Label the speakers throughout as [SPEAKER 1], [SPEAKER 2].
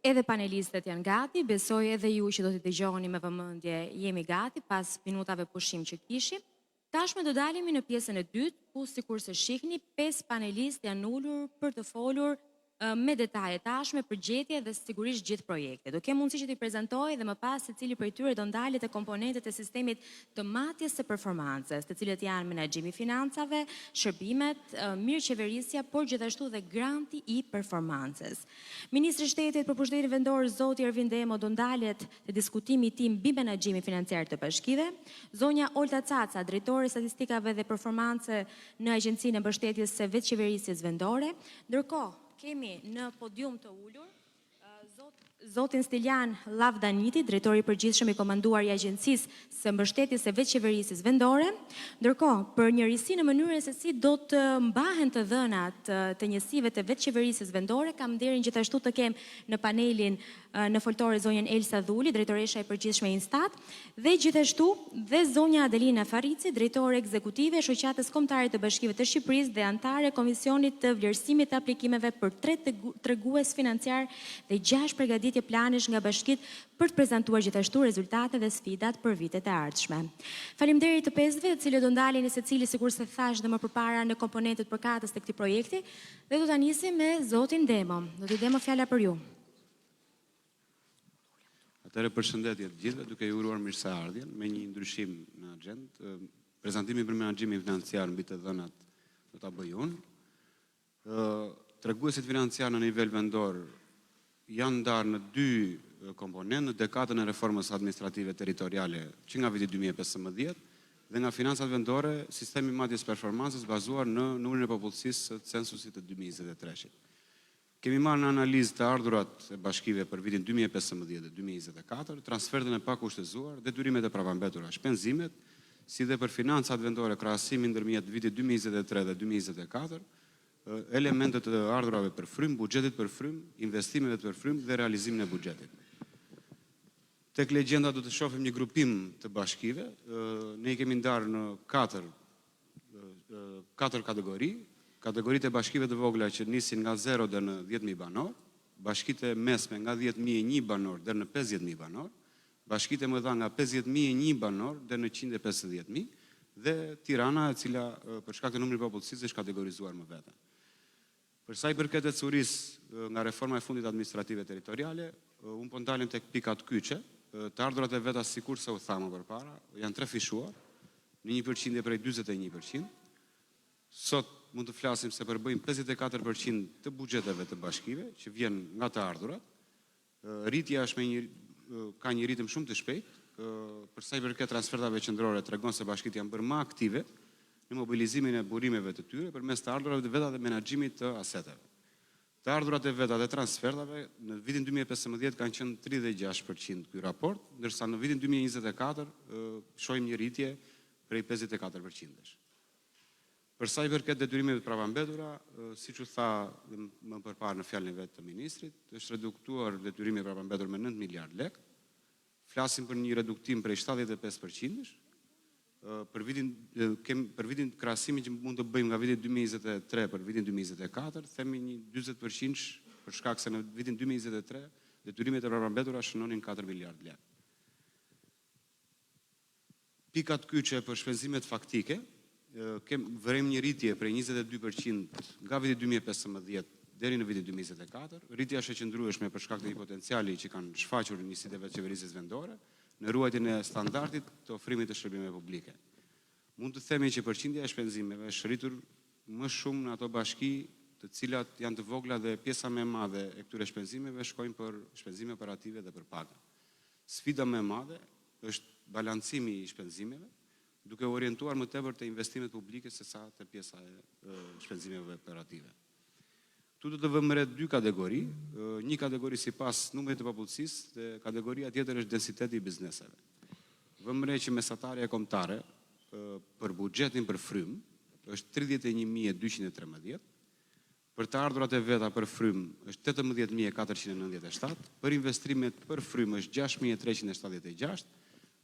[SPEAKER 1] Edhe panelistët janë gati, besoj edhe ju që do t'i dëgjoni me vëmendje, jemi gati pas minutave pushim që kishim. Tashme do dalemi në pjesën e dytë, ku sikur se shihni, 5 panelistë janë ulur për të folur me detaje tashme, përgjithje dhe sigurisht gjithë projekte. Do kem mundësi që t'i prezantoj dhe më pas secili prej tyre do ndalet e komponentët e sistemit të matjes së performancës, të cilët janë menaxhimi i financave, shërbimet, mirëqeverisja, por gjithashtu dhe granti i performancës. Ministri i Shtetit për Pushtetin Vendor, zoti Ervin Demo, do ndalet te diskutimi i tij mbi menaxhimin financiar të bashkive. Zonja Olta Caca, drejtore statistikave dhe performance në Agjencinë e Mbështetjes së Vetëqeverisjes Vendore. Ndërkohë, kemi në podium të ulur zotin Stilian Lavdaniti, drejtori i përgjithshëm i komanduar i Agjencisë së Mbështetjes së Vetëqeverisjes Vendore. Ndërkohë, për njërisi në mënyrën se si do të mbahen të dhënat të njësive të Vetëqeverisjes Vendore, kam nderin gjithashtu të kem në panelin në foltore zonjën Elsa Dhuli, drejtoresha e përgjithshme e Instat, dhe gjithashtu dhe zonja Adelina Farici, drejtore ekzekutive e Shoqatës Kombëtare të Bashkive të Shqipërisë dhe antare e Komisionit të Vlerësimit të aplikimeve për 3 tregues financiar dhe 6 përgatitje planesh nga bashkitë për të prezantuar gjithashtu rezultate dhe sfidat për vitet e ardhshme. Faleminderit të pesëve, të cilët do ndaleni secili sikur se thash dhe më përpara në komponentët përkatës të këtij projekti, dhe do ta nisim me zotin Demo. Zoti Demo, fjala për ju.
[SPEAKER 2] Atëherë përshëndetje të gjithëve, duke ju uruar mirëseardhjen me një ndryshim në agjendë. Prezantimi për menaxhimin financiar mbi të dhënat do ta bëj unë. Treguesit financiar në nivel vendor janë ndarë në 2 komponentë, në dekadën e reformës administrative territoriale që nga viti 2015 dhe nga financat vendore, sistemi matjes performancës bazuar në numrin e popullsisë së censusit të 2023-shit. Kemi marrë në analizë të ardhurat e bashkive për vitin 2015 dhe 2024, transfertën e pakushtëzuar, detyrimet e pravambetura, shpenzimet, si dhe për financat vendore krahasimi ndërmjet vitit 2023 dhe 2024, elementet të ardhurave për frym, buxhetit për frym, investimeve për frym dhe realizimin e buxhetit. Tek legjenda do të shohim një grupim të bashkive, ne i kemi ndarë në 4 kategori. Kategoritë e bashkive të vogla që nisin nga 0 deri në 10.000 banor, bashkitë e mesme nga 10.001 banor deri në 50.000 banor, bashkitë e mëdha nga 50.001 banor deri në 150.000 dhe Tirana, e cila për shkak të numrit popullsisë është kategorizuar më vete. Për sa i përket ecurisë nga reforma e fundit administrative territoriale, un po ndalem tek pikat kyçe, të ardhurat e veta sikur se u thamë përpara, janë 3 fishuar, në 1% prej 41%. Sot mund të flasim se përbëjmë 54% të buxheteve të bashkive, që vjen nga të ardhurat. Rritja është ka një ritëm shumë të shpejtë, për sa i përket transfertave qendrore tregon se bashkitë janë bërë më aktive në mobilizimin e burimeve të tyre përmes të ardhurave të veta dhe menaxhimit të aseteve. Të ardhurat e veta dhe transfertave në vitin 2015 kanë qenë 36% ky raport, ndërsa në vitin 2024 shohim një rritje prej 54%. Për sa i përket detyrimeve të pravambetura, siç u tha më përpara në fjalën e vet të ministrit, është reduktuar detyrimi i pravambetur me 9 miliard lekë. Flasim për një reduktim prej 75%. Për vitin krahasimi që mund të bëjmë nga viti 2023 për vitin 2024, themi një 40% për shkak se në vitin 2023 detyrimet e pravambetura shënonin 4 miliard lekë. Pikat kyçe për shpenzimet faktike, vërejmë një rritje prej 22% nga viti 2015 deri në vitin 2024. Rritja është e qëndrueshme për shkak të një potenciali që kanë shfaqur njësitë e vetëqeverisjes vendore në ruajtjen e standardit të ofrimit të shërbimeve publike. Mund të themi që përqindja e shpenzimeve është rritur më shumë në ato bashki të cilat janë të vogla dhe pjesa më e madhe e këtyre shpenzimeve shkojnë për shpenzime operative dhe për paga. Sfida më e madhe është balancimi i shpenzimeve, duke orientuar më tepër te investimet publike se sa te pjesa e shpenzimeve operative. Tu do të vëmë re 2 kategori, një kategori sipas numrit të popullsisë dhe kategoria tjetër është densiteti i bizneseve. Vëmë re që mesatarja kombëtare për buxhetin për frym është 31.213, për të ardhurat e veta për frym është 18.497, për investimet për frym është 6.376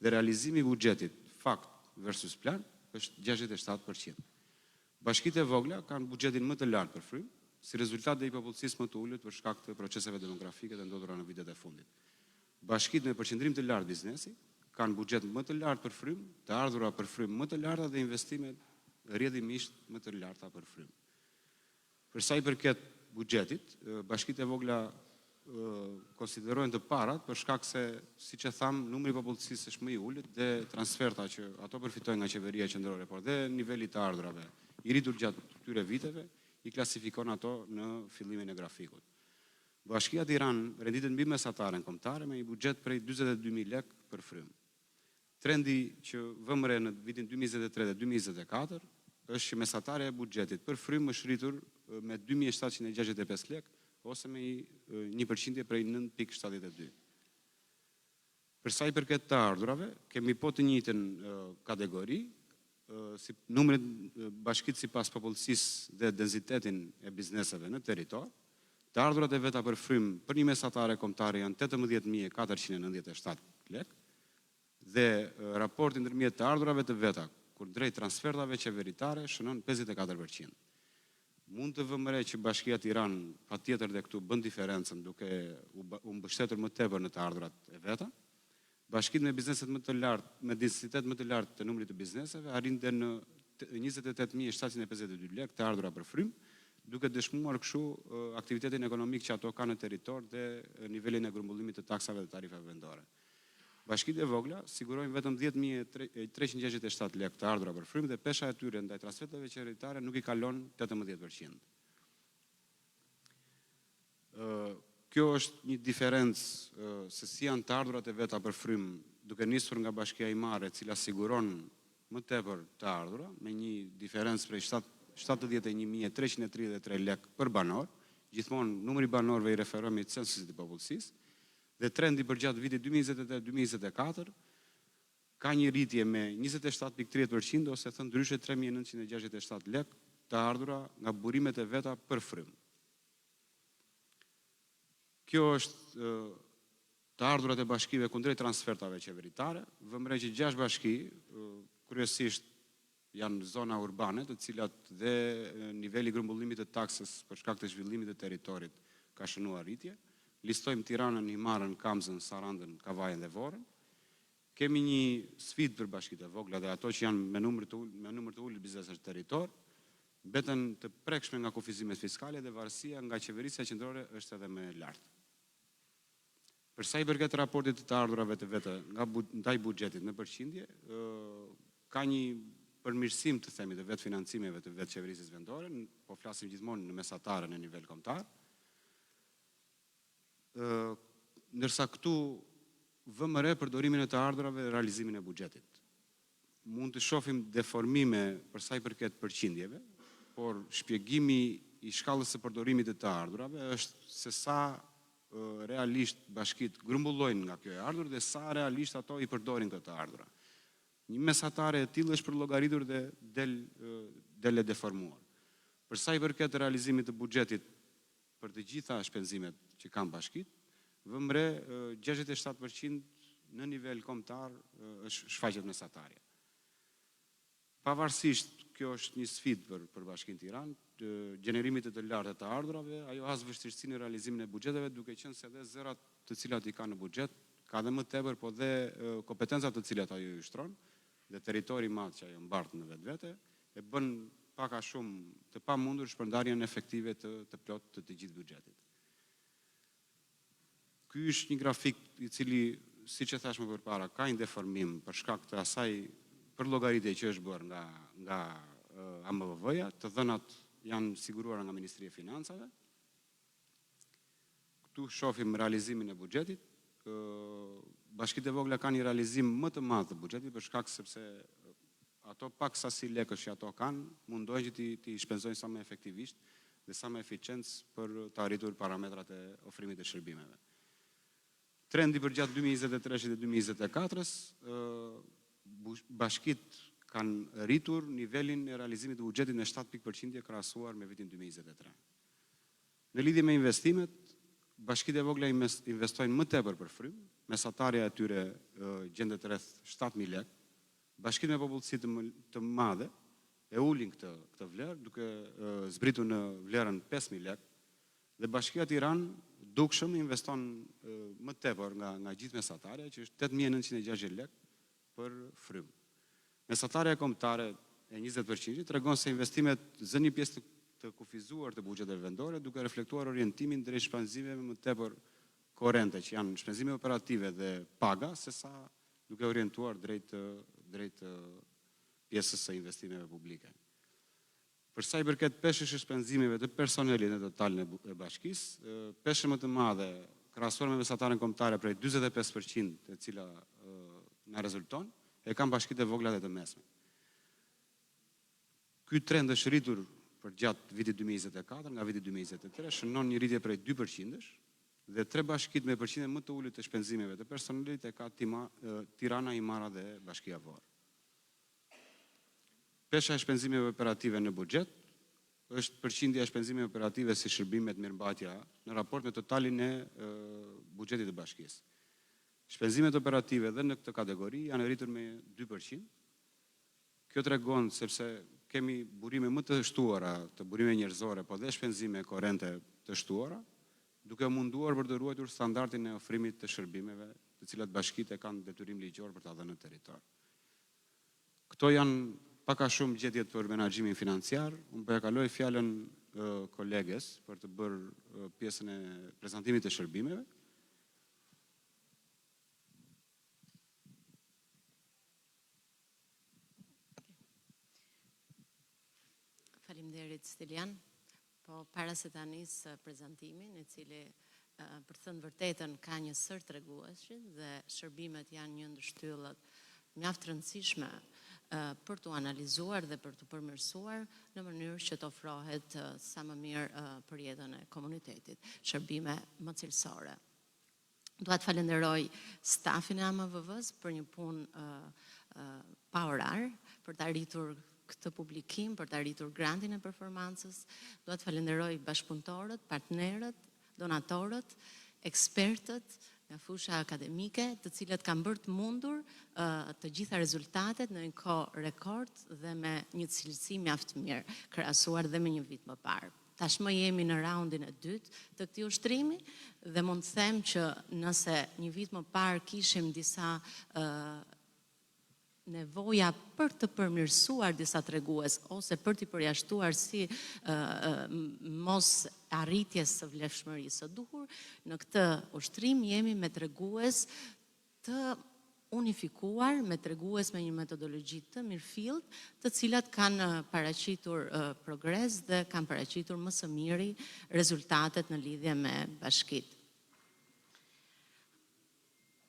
[SPEAKER 2] dhe realizimi i buxhetit fakt versus plan është 67%. Bashkitë e vogla kanë buxhetin më të lartë për frym, si rezultat dhe i popullsisë më të ulët për shkak të proceseve demografike të ndodhura në vitet e fundit. Bashkitë me përqendrim të lartë biznesi kanë buxhet më të lartë për frymë, të ardhura për frymë më të larta dhe investime rrjedhimisht më të larta për frymë. Për sa i përket buxhetit, bashkitë e vogla konsiderojnë të parat për shkak se, siç e tham, numri i popullsisë është më i ulët dhe transferta që ato përfitojnë nga qeveria qendrore, por dhe niveli i të ardhurave i rritur gjatë këtyre viteve i klasifikon ato në fillimin e grafikut. Bashkia Tiranë renditet mbi mesataren kombëtare me një buxhet prej 42.000 lekë për frymë. Trendi që vëmë re në vitin 2023 dhe 2024 është që mesatarja e buxhetit për frymë është rritur me 2.765 lekë ose me 1% prej 9.72. Për sa i përket të ardhurave, kemi po të njëjtën kategori, si numrin bashkitë sipas popullsisë dhe densitetin e bizneseve në territor. Të ardhurat e veta për frymë për një mesatare kombëtare janë 18.497 lekë dhe raporti ndërmjet të ardhurave të veta kur drejt transfertave qeveritare shënon 54%. Mund të vëmë re që Bashkia Tiranë patjetër dhe këtu bën diferencën duke u mbështetur më tepër në të ardhurat e veta. Bashkitë me bizneset më të lartë, me densitet më të lartë të numrit të bizneseve arrin deri në 28.752 lekë të ardhura për frymë, duke dëshmuar kështu aktivitetin ekonomik që ato kanë në territor dhe nivelin e grumbullimit të taksave dhe tarifave vendore. Bashkitë e vogla sigurojnë vetëm 10.367 lekë të ardhura për frymë dhe pesha e tyre ndaj transferteve qeveritare nuk i kalon 18%. Kjo është një diferencë se si janë të ardhurat e veta për frymë, duke nisur nga Bashkia Imare, e cila siguron më tepër të ardhura me një diferencë prej 71.333 lekë për banor, gjithmonë numri banorëve i referohemi të censusit të popullsisë, dhe trendi për gjatë vitit 2023-2024 ka një rritje me 27.30% ose thënë ndryshe 3.967 lekë të ardhura nga burimet e veta për frymë. Kjo është të ardhurat e bashkive kundrejt transfertave qeveritare. Vëmë re që 6 bashki, kryesisht janë zona urbane, të cilat dhe niveli grumbullimit të taksës për shkak të zhvillimit të territorit ka shënuar rritje. Listojmë Tiranën, Himarën, Kamzën, Sarandën, Kavajën dhe Vorën. Kemi një sfidë për bashkitë e vogla dhe ato që janë me numër të ulët biznesesh territor, mbeten të prekshme nga kufizimet fiskale dhe varësia nga qeverisja qendrore është edhe më e lartë. Për sa i përket raportit të ardhurave të veta ndaj buxhetit në përqindje, ka një përmirësim të themi të vetë financimeve të vetë qeverisjes vendore, po flasim gjithmonë në mesatare në nivel kombëtar. Ndërsa këtu vëmë re përdorimin e të ardhurave dhe realizimin e buxhetit. Mund të shohim deformime për sa i përket përqindjeve, por shpjegimi i shkallës së përdorimit të ardhurave është se sa realisht bashkitë grumbullojnë nga kjo e ardhur dhe sa realisht ato i përdorin këtë të ardhura. Një mesatare e tillë është për llogaritur dhe del e deformuar. Për sa i përket realizimit të buxhetit për të gjitha shpenzimet që kanë bashkitë, vëmë re 67% në nivel kombëtar është shfaqet mesatarja. Pavarësisht kjo është një sfidë për Bashkinë Tiranë, gjenerimit të lartë të ardhurave, ajo has vështirësi në realizimin e buxheteve, duke qenë se dhe zërat të cilat i ka në buxhet, ka dhe më tepër, po dhe kompetencat të cilat ajo i ushtron, dhe territori i madh që ajo mbart në vetvete, e bën pak a shumë të pamundur shpërndarjen efektive të plotë të gjithë buxhetit. Ky është një grafik i cili, siç e thash më përpara, ka një deformim për shkak të asaj për llogaritje që është bërë nga AMVV-ja, të dhënat janë siguruara nga Ministria e Financave. Këtu shohim realizimin e buxhetit. Bashkitë e vogla kanë një realizim më të madh të buxhetit për shkak sepse ato pak sasi lekësh që ato kanë, mundohen që ti shpenzojnë sa më efektivisht dhe sa më eficiencë për të arritur parametrat e ofrimit të shërbimeve. Trendi për gjatë 2023 dhe 2024-s, bashkitë kanë rritur nivelin e realizimit të buxhetit në 7% krahasuar me vitin 2023. Në lidhje me investimet, bashkitë e vogla investojnë më tepër për frymë, mesatarja e tyre gjendet rreth 7.000 lekë. Bashkitë me popullsi të madhe e ulin këtë vlerë, duke zbritur në vlerën 5.000 lekë, dhe Bashkia Tiranë dukshëm investon më tepër nga gjithë mesatarja, që është 8.960 lekë për frymë. Mesatarja kombëtare e 20% tregon se investimet zënë një pjesë të kufizuar të buxheteve vendore, duke reflektuar orientimin drejt shpenzimeve më tepër korrente, që janë shpenzime operative dhe paga, sesa duke orientuar drejt pjesës së investimeve publike. Për sa i përket peshës së shpenzimeve të personelit në totalin e bashkisë, peshë më të madhe krahasuar me mesatarën kombëtare prej 45%, e cila na rezulton, e kanë bashkitë e vogla dhe të mesme. Ky trend është rritur për gjatë vitit 2024 nga viti 2023, shënon një rritje prej 2%, dhe 3 bashkitë me përqindje më të ulët të shpenzimeve të personelit e ka Tirana, Imara dhe Bashkia Vorë. Pesha e shpenzimeve operative në buxhet është përqindja e shpenzimeve operative si shërbimet mirëmbajtja në raport me totalin e buxhetit të bashkisë. Shpenzimet operative dhe në këtë kategori janë rritur me 2%. Kjo tregon sepse kemi burime më të shtuara, të burime njerëzore, po dhe shpenzime korrente të shtuara, duke munduar për të ruajtur standardin e ofrimit të shërbimeve, të cilat bashkitë kanë detyrim ligjor për ta dhënë në territor. Këto janë pak a shumë gjetjet për menaxhimin financiar. Unë po ja kaloj fjalën koleges për të bërë pjesën e prezantimit të shërbimeve.
[SPEAKER 3] Faleminderit Stilian. Po para se ta nis prezantimin, i cili për të thënë vërtetën ka një sër treguesi dhe shërbimet janë një ndër shtyllat mjaft rëndësishme për të analizuar dhe për të përmirësuar në mënyrë që të ofrohet sa më mirë për jetën e komunitetit, shërbime më cilësore. Dua të falenderoj stafin e AMVV-s për një punë pa orar, për të arritur këtë publikim, për të arritur grantin e performancës. Dua të falenderoj bashkëpunëtorët, partnerët, donatorët, ekspertët nga fusha akademike, të cilët kanë bërë të mundur të gjitha rezultatet në një kohë rekord dhe me një cilësi mjaft mirë, krahasuar dhe me një vit më parë. Tashmë jemi në raundin e dytë të këtij ushtrimi dhe mund të them që nëse një vit më parë kishim disa nevoja për të përmirësuar disa tregues ose për t'i përjashtuar si mos arritjes së vlefshmërisë së duhur, në këtë ushtrim jemi me tregues të unifikuar, me tregues me një metodologji të mirëfillt, të cilat kanë paraqitur progres dhe kanë paraqitur më së miri rezultatet në lidhje me bashkitë.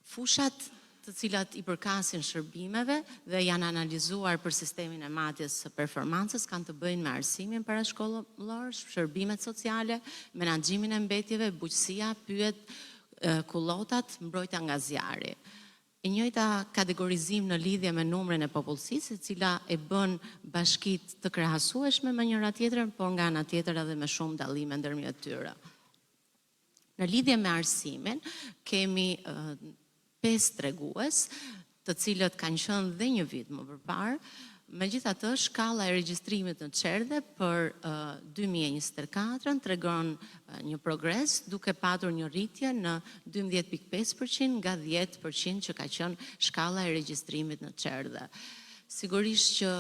[SPEAKER 3] Fushat të cilat i përkasin shërbimeve dhe janë analizuar për sistemin e matjes së performancës kanë të bëjnë me arsimin parashkollor, shërbimet sociale, menaxhimin e mbetjeve, bujqësia, pyet, kullotat, mbrojtja nga zjarri. E njëjta kategorizim në lidhje me numrin e popullsisë, e cila e bën bashkitë të krahasueshme me njëra tjetrën, por nga ana tjetër edhe me shumë dallime ndërmjet tyre. Në lidhje me arsimin, kemi 5 tregues, të cilët kanë qenë dhe një vit më përpara. Megjithatë, shkalla e regjistrimit në çerdhe për 2024 tregon një progres, duke patur një rritje në 12.5% nga 10% që ka qenë shkalla e regjistrimit në çerdhe. Sigurisht që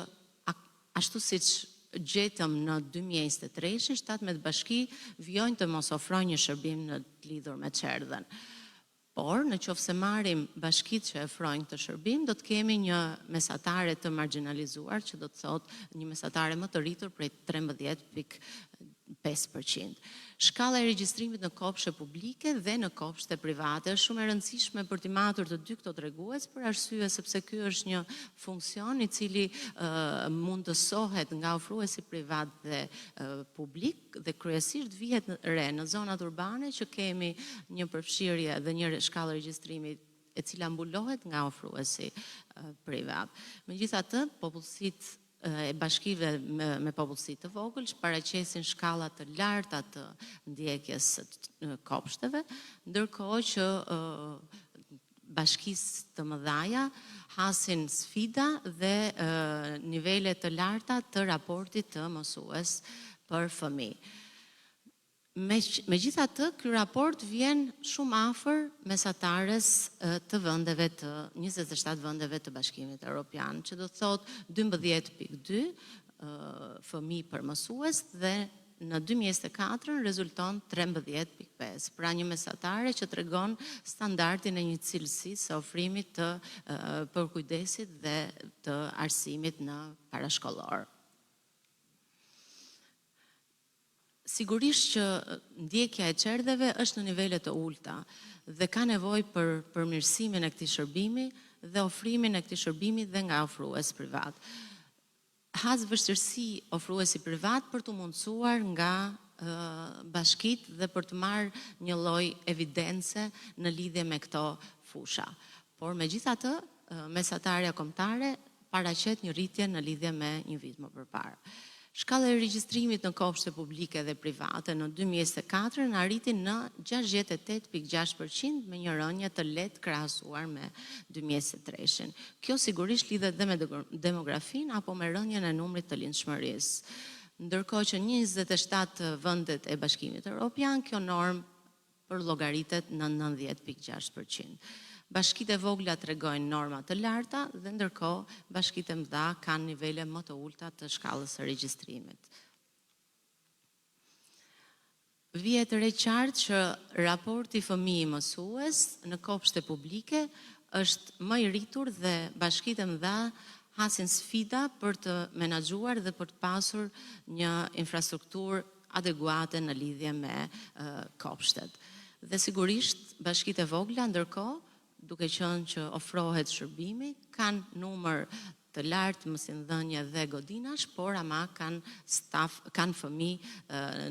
[SPEAKER 3] ashtu siç gjetëm në 2023, 17 bashki vjojnë të mos ofrojnë një shërbim në lidhur me çerdhen. Por, në qoftë se marrim bashkitë që ofrojnë këtë shërbim, do të kemi një mesatare të marginalizuar, që do të thotë një mesatare më të rritur prej 13.5%. Shkalla e regjistrimit në kopshte publike dhe në kopshte private është shumë e rëndësishme për t'i matur të dy këto tregues, për arsye sepse ky është një funksion i cili mund të shohet nga ofruesi privat dhe publik dhe kryesisht vihet re në zonat urbane që kemi një përfshirje dhe një shkallë regjistrimi e cila mbulohet nga ofruesi privat. Megjithatë, popullsitë e bashkive me popullsi të vogël paraqesin shkalla të larta të ndjekjes së kopshteve, ndërkohë që bashkisë të mëdhaja hasin sfida dhe nivele të larta të raportit të mësues për fëmijë. Megjithatë, ky raport vjen shumë afër mesatares të vendeve të 27 vendeve të Bashkimit Evropian, që do të thotë 12.2 fëmijë për mësues dhe në 2024 rezulton 13.5, pra një mesatare që tregon standardin e një cilësi së ofrimit të përkujdesit dhe të arsimit në parashkollor. Sigurisht që ndjekja e çerdheve është në nivele të ulta dhe ka nevojë për përmirësimin e këtij shërbimi dhe ofrimin e këtij shërbimi dhe nga ofrues privat. Has vështirësi ofruesi privat për të mundësuar nga bashkitë dhe për të marrë një lloj evidence në lidhje me këto fusha. Por megjithatë, mesatarja kombëtare paraqet një rritje në lidhje me një vit më përpara. Shkalla e regjistrimit në kopshte publike dhe private në 2024 në arriti në 68.6% me një rënje të lehtë krahasuar me 2023. Kjo sigurisht lidhet dhe me demografin apo me rënjen e numrit të lindshmërisë. Ndërkohë që 27 vendet e Bashkimit Evropian, kjo normë përllogaritet në 90.6%. Bashkitë e vogla tregojnë norma të larta dhe ndërkohë bashkitë e mëdha kanë nivele më të ulta të shkallës së regjistrimit. Vihet re qartë që raporti fëmijë mësues në kopshte publike është më i rritur dhe bashkitë e mëdha hasin sfida për të menaxhuar dhe për të pasur një infrastrukturë adeguate në lidhje me kopshtet. Dhe sigurisht bashkitë e vogla ndërkohë duke qenë që ofrohet shërbimi, kanë numër të lartë mësimdhënie dhe godinash, por ama kanë fëmijë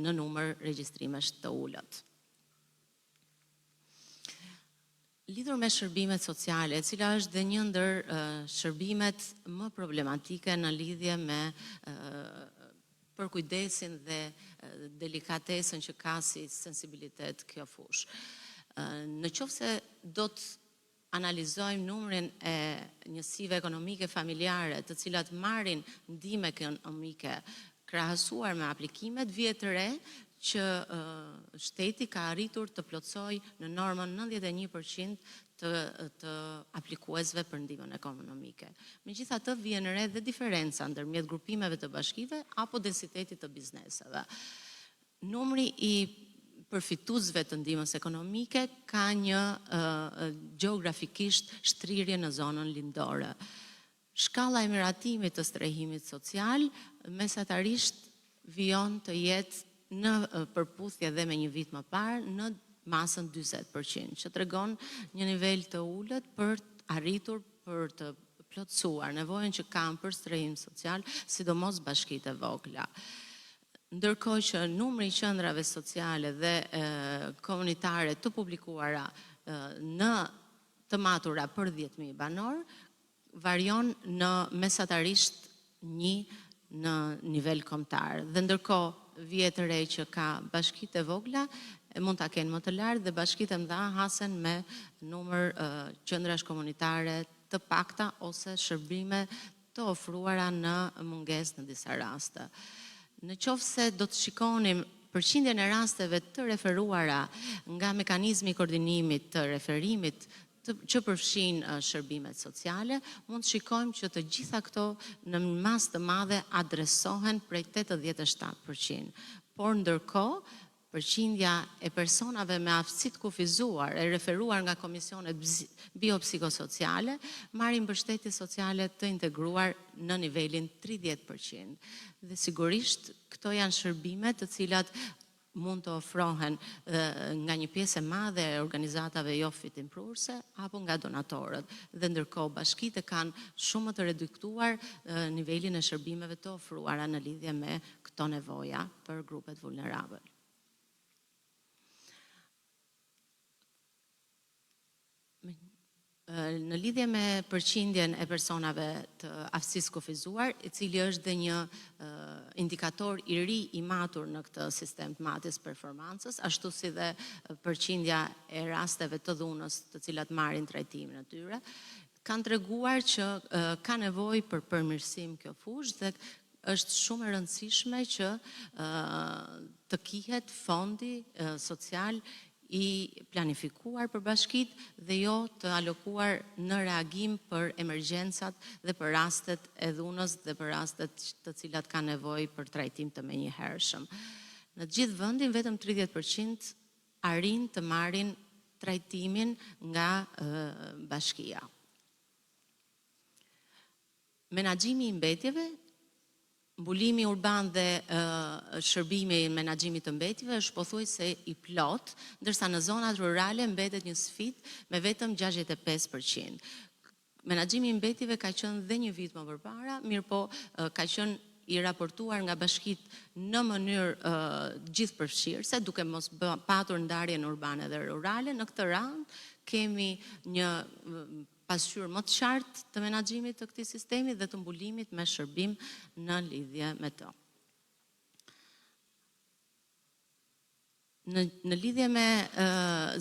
[SPEAKER 3] në numër regjistrimesh të ulët. Lidhur me shërbimet sociale, e cila është dhe një ndër shërbimet më problematike në lidhje me përkujdesin dhe delikatesën që ka si sensibilitet kjo fushë. Në qoftë se do të analizojmë numrin e njësive ekonomike familjare të cilat marrin ndihmë ekonomike krahasuar me aplikimet, vjet re që shteti ka arritur të plotësojë në normën 91% të aplikuesve për ndihmën ekonomike. Megjithatë, vjen re dhe diferenca ndërmjet grupimeve të bashkive apo densitetit të bizneseve. Numri i përfituesve të ndihmës ekonomike ka një gjeografikisht shtrirje në zonën lindore. Shkalla e miratimit të strehimit social mesatarisht vijon të jetë në përputhje dhe me një vit më parë në masën 40%, që tregon një nivel të ulët për arritur për të plotësuar nevojën që kanë për strehim social, sidomos bashkitë e vogla. Ndërkohë që numri i qendrave sociale dhe komunitare të publikuara në të matura për 10.000 banor varion në mesatarisht 1 në nivel kombëtar. Dhe ndërkohë vjet re që ka bashkitë e vogla mund ta kenë më të lartë dhe bashkitë e mëdha hasen me numër qendrash komunitare të pakta ose shërbime të ofruara në mungesë në disa raste. Në qoftë se do të shikonim përqindjen e rasteve të referuara nga mekanizmi i koordinimit të referimit që përfshin shërbimet sociale, mund të shikojmë që të gjitha këto në masë të madhe adresohen prej 87%. Por ndërkohë, përqindja e personave me aftësi të kufizuar e referuar nga komisionet biopsikosociale marrin mbështetje sociale të integruar në nivelin 30%. Dhe sigurisht këto janë shërbime të cilat mund të ofrohen nga një pjesë e madhe e organizatave jo fitimprurse apo nga donatorët. Dhe ndërkohë bashkitë kanë shumë të reduktuar nivelin e shërbimeve të ofruara në lidhje me këto nevoja për grupet vulnerabël. Në lidhje me përqindjen e personave të aftësisë kufizuar, i cili është dhe një indikator i ri i matur në këtë sistem të matjes performancës, ashtu si dhe përqindja e rasteve të dhunës të cilat marrin trajtimin e tyre, kanë treguar që ka nevojë për përmirësim kjo fushë dhe është shumë e rëndësishme që të kihet fondi social i planifikuar për bashkit dhe jo të alokuar në reagim për emergjencat dhe për rastet e dhunës dhe për rastet të cilat ka nevojë për trajtim të menjëhershëm. Në gjithë vendin vetëm 30% arrin të marrin trajtimin nga bashkia. Menaxhimi i mbetjeve, mbulimi urban dhe shërbimi i menaxhimit të mbetjeve është pothuajse i plot, ndërsa në zonat rurale mbetet një sfidë me vetëm 65%. Menaxhimi i mbetjeve ka qenë dhe një vit më përpara, mirëpo ka qenë i raportuar nga bashkit në mënyrë gjithëpërfshirëse, duke mos patur ndarjen urbane dhe rurale. Në këtë radhë kemi një pasqyrë më të qartë të menaxhimit të këtij sistemi dhe të mbulimit me shërbim në lidhje me të. Në lidhje me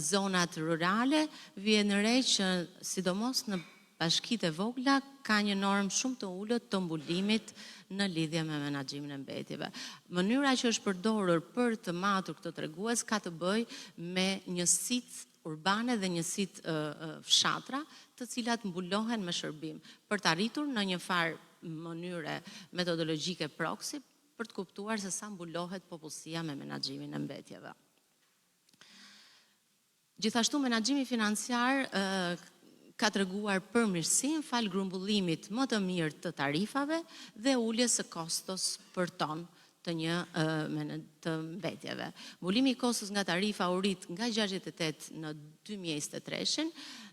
[SPEAKER 3] zonat rurale, vjen re që sidomos në bashkitë e vogla ka një normë shumë të ulët të mbulimit në lidhje me menaxhimin e mbetjeve. Mënyra që është përdorur për të matur këtë tregues ka të bëjë me njësitë urbane dhe njësit fshatra, të cilat mbulohen me shërbim, për të arritur në një farë mënyre metodologjike proksi, për të kuptuar se sa mbulohet popullsia me menaxhimin e mbetjeve. Gjithashtu, menaxhimi financiar ka treguar përmirësim fal grumbullimit më të mirë të tarifave dhe uljes së kostos për ton të të mbetjeve. Mbulimi i kostos nga tarifa u rrit nga 68 në 2023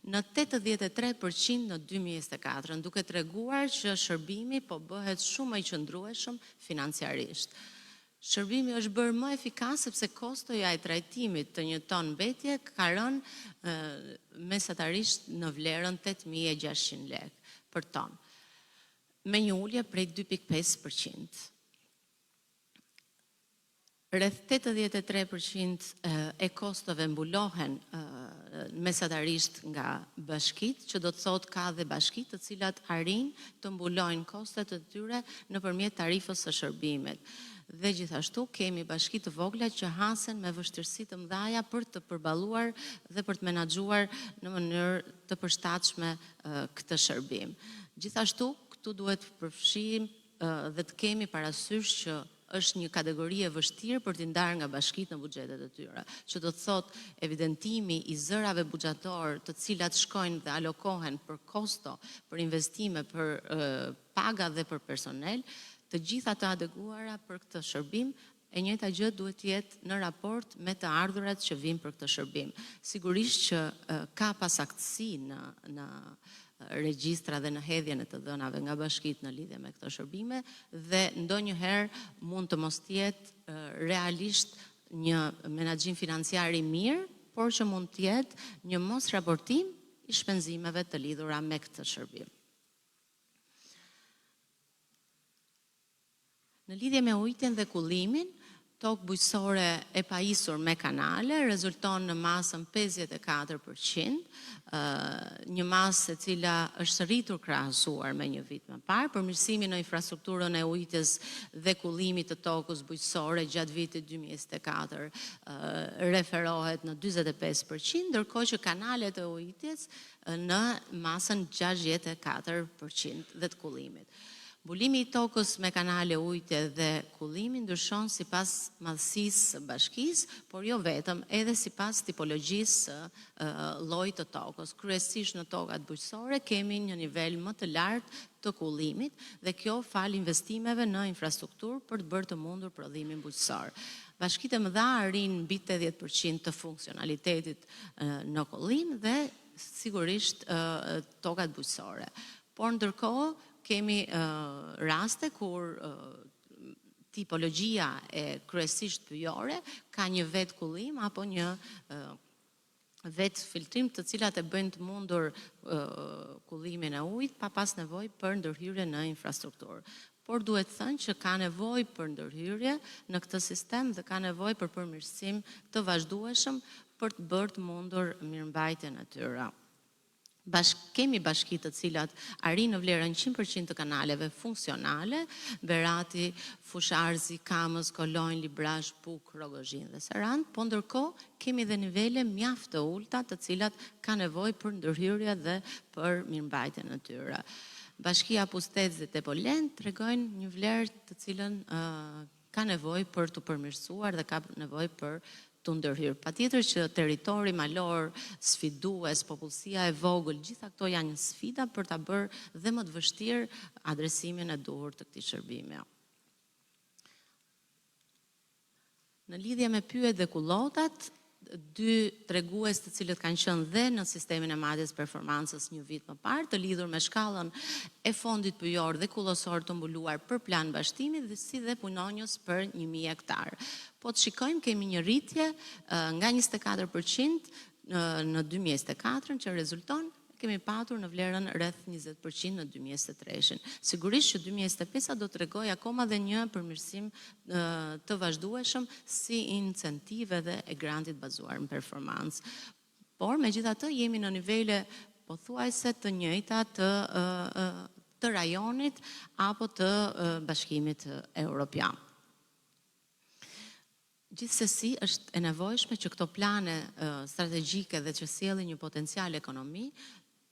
[SPEAKER 3] në 83% në 2024, duke treguar që shërbimi po bëhet shumë më i qëndrueshëm financiarisht. Shërbimi është bërë më efikas sepse kostoja e trajtimit të një ton mbetje ka rënë mesatarisht në vlerën 8.600 lekë për ton, me një ulje prej 2.5%. Rreth 83% e kostove mbulohen mesatarisht nga bashkit, që do të thotë ka dhe bashkit të cilat arrin të mbulojnë kostet të tyre nëpërmjet tarifës së shërbimit. Dhe gjithashtu kemi bashki të vogla që hasen me vështirësi të mëdha për të përballuar dhe për të menaxhuar në mënyrë të përshtatshme këtë shërbim. Gjithashtu këtu duhet të përfshijmë dhe të kemi parasysh që është një kategori e vështirë për t'i ndarë nga bashkitë në buxhetet e tyre, që do të thotë evidentimi i zërave buxhator të cilat shkojnë dhe alokohen për kosto, për investime, për paga dhe për personel, të gjitha të adeguara për këtë shërbim, e njëjta gjë duhet të jetë në raport me të ardhurat që vijnë për këtë shërbim. Sigurisht që ka pasaktësi në regjistra dhe në hedhjen e të dhënave nga bashkitë në lidhje me këto shërbime dhe ndonjëherë mund të mos jetë realisht një menaxhim financiar i mirë, por që mund të jetë një mos raportim i shpenzimeve të lidhura me këtë shërbim. Në lidhje me ujitjen dhe kullimin, tokë bujqësore e pajisur me kanale rezulton në masën 54%, një masë e cila është rritur krahasuar me një vit më parë. Përmirësimi në infrastrukturën e ujitjes dhe kullimit të tokës bujqësore gjatë vitit 2024 referohet në 45%, ndërkohë që kanalet e ujitjes në masën 64% dhe të kullimit. Mbulimi i tokës me kanale ujitje dhe kullimi ndryshon sipas madhësisë së bashkisë, por jo vetëm, edhe sipas tipologjisë së llojit të tokës. Kryesisht në tokat bujqësore kemi një nivel më të lartë të kullimit dhe kjo fal investimeve në infrastrukturë për të bërë të mundur prodhimin bujqësor. Bashkitë e mëdha arrin mbi 80% të funksionalitetit në kullim dhe sigurisht tokat bujqësore. Por ndërkohë kemi raste kur tipologjia e kryesisht pyjore ka një vetë kullim apo një vetë filtrim të cilat e bëjnë të mundur kullimin e ujit pa pas nevojë për ndërhyrje në infrastrukturë. Por duhet thënë që ka nevojë për ndërhyrje në këtë sistem dhe ka nevojë për përmirësim të vazhdueshëm për të bërë të mundur mirëmbajtjen e tyre. Kemi bashki të cilat arrin në vlerën 100% të kanaleve funksionale, Berati, Fusharzi, Kamës, Kolonjë, Librazh, Puk, Rogozhin dhe Sarand, po ndërkohë kemi dhe nivele mjaft të ulta të cilat ka nevojë për ndërhyrje dhe për mirëmbajtjen e tyre. Bashkia Pustec dhe Tepolen tregojnë një vlerë të cilën ka nevojë për të përmirësuar dhe ka nevojë për të ndërhyrë. Patjetër që territori malor, sfidues, popullsia e vogël, gjitha këto janë një sfida për ta bërë dhe më të vështirë adresimin e duhur të këtij shërbimi. Në lidhje me pyet dhe kullotat, dy tregues të cilët kanë qenë dhe në sistemin e madjes performancës një vit më parë, të lidhur me shkallën e fondit pyjor dhe kullosor të mbuluar për plan bashtimi dhe si dhe punonjës për 1000 hektar. Po të shikojmë, kemi një rritje nga 24% në 2024 që rezulton kemi patur në vlerën rreth 20% në 2023. Sigurisht që 2025 do të tregoj akoma dhe një përmirësim të vazhdueshëm si incentive dhe e grantit bazuar në performancë. Por megjithatë jemi në nivele pothuajse të njëjta të rajonit apo të bashkimit evropian. Gjithsesi është e nevojshme që këto plane strategjike dhe që sjellin një potencial ekonomi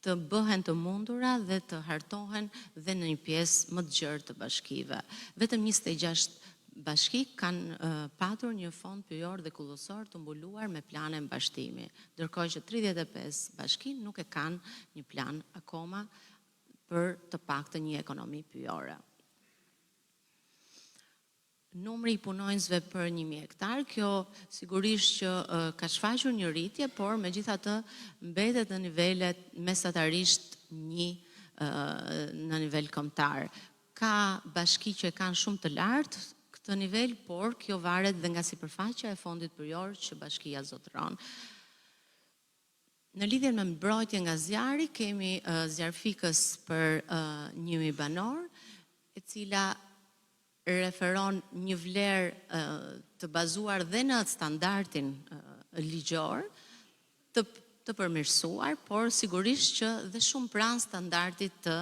[SPEAKER 3] të bëhen të mundura dhe të hartohen dhe në një pjesë më të gjerë të bashkive. Vetëm 26 bashki kanë patur një fond pyjor dhe kullosor të mbuluar me plane mbashtimi, ndërkohë që 35 bashki nuk e kanë një plan akoma për të paktën një ekonomi pyjore. Numri i punonjësve për 1000 hektar, kjo sigurisht që ka shfaqur një rritje, por megjithatë mbetet në nivelet mesatarisht në nivel kombëtar. Ka bashki që kanë shumë të lartë këtë nivel, por kjo varet dhe nga sipërfaqja e fondit pyjor që bashkia zotëron. Në lidhje me mbrojtje nga zjarri, kemi zjarfikës për 1000 banor, e cila referon një vlerë të bazuar dhe në standardin ligjor, të përmirësuar, por sigurisht që dhe shumë pranë standardit të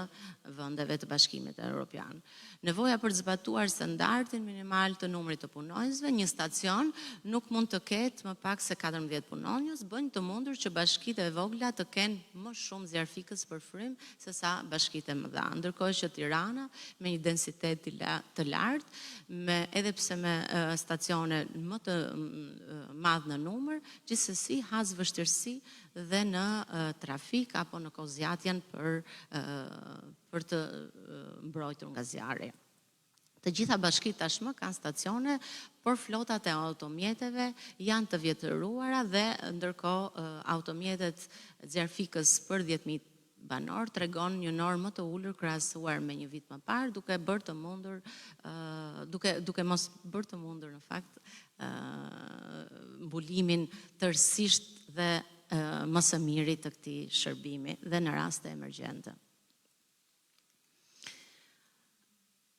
[SPEAKER 3] vendeve të Bashkimit Evropian. Nevoja për të zbatuar standardin minimal të numrit të punonjësve, një stacion nuk mund të ketë më pak se 14 punonjës, bëjnë të mundur që bashkitë e vogla të kenë më shumë zjarfikës për frym se sa bashkitë e mëdha. Ndërkohë që Tirana me një densitet të lartë, edhe pse me stacione më të madh në numër, gjithsesi has vështirësi dhe në trafik apo në kozjatjen për të mbrojtur nga zjarri. Të gjitha bashkitë tashmë kanë stacione, por flotat e automjeteve janë të vjetëruara dhe ndërkohë automjetet zjarfikës për 10.000 banor tregon një normë më të ulur krahasuar me një vit më parë, duke mos bërë të mundur në fakt mbulimin tërësisht dhe më së miri të këtij shërbimi dhe në raste emergjente.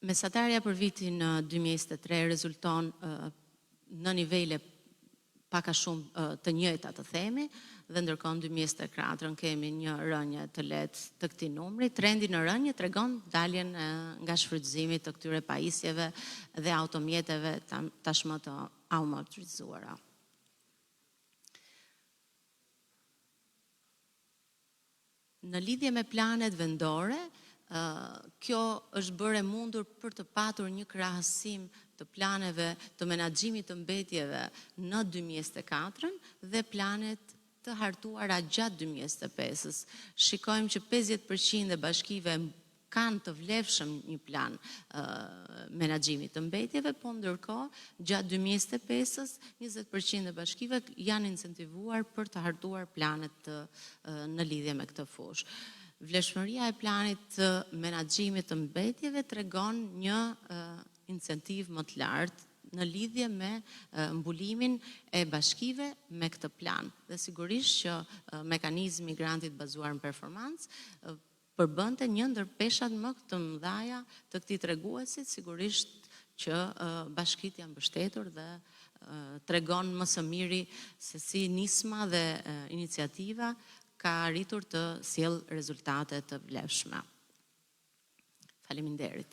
[SPEAKER 3] Mesatarja për vitin 2023 rezulton në nivele paka shumë të njëjta të themi, dhe ndërkohë në 2024 kemi një rënje të lehtë të këtij numri. Trendi në rënje tregon daljen nga shfrytëzimi të këtyre pajisjeve dhe automjeteve tashmë të automatizuara. Në lidhje me planet vendore, kjo është bërë e mundur për të patur një krahasim të planeve të menaxhimit të mbetjeve në 2024 dhe planet të hartuara gjatë 2025-s. Shikojmë që 50% e bashkive kanë të vlefshëm një plan menaxhimit të mbetjeve, po ndërkohë gjatë 2025-s 20% e bashkive janë incentivuar për të hartuar planet në lidhje me këtë fushë. Vlefshmëria e planit të menaxhimit të mbetjeve tregon një incentiv më të lartë në lidhje me mbulimin e bashkive me këtë plan. Dhe sigurisht që mekanizmi i grantit bazuar në performancë përbënte një ndër peshat më të mëdha të këtij treguesi, sigurisht që bashkitë janë mbështetur dhe tregon më së miri se si nisma dhe iniciativa ka arritur të sjell rezultate të vlefshme. Faleminderit.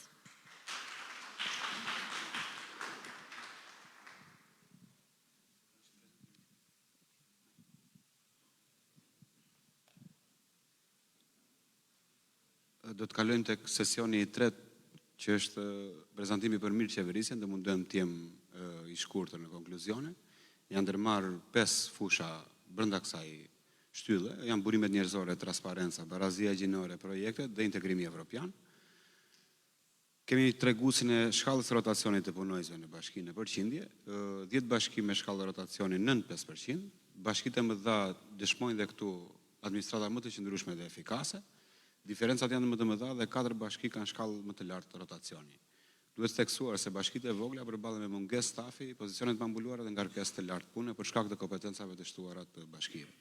[SPEAKER 2] Do të kalojmë tek sesioni i tretë, që është prezantimi për mirë qeverisjen, dhe mundem të jem i shkurtër në konkluzione. Janë ndërmarrë 5 fusha brenda kësaj shtylle, janë burimet njerëzore, transparenca, barazia gjinore, projektet dhe integrimi evropian. Kemi treguesin e shkallës rotacionit të punojësve në bashkinë në përqindje, 10 bashki me shkallë rotacioni 9-5%, bashkitë e mëdha dëshmojnë dhe këtu administrata më të qëndrueshme dhe efikase. Diferencat janë më të mëdha dhe 4 bashki kanë shkallë më të lartë të rotacioni. Duhet theksuar se bashkitë e vogla përballen me mungesë stafi, pozicionet të pambuluara dhe ngarkesë të lartë pune për shkak të kompetencave të shtuara të bashkive.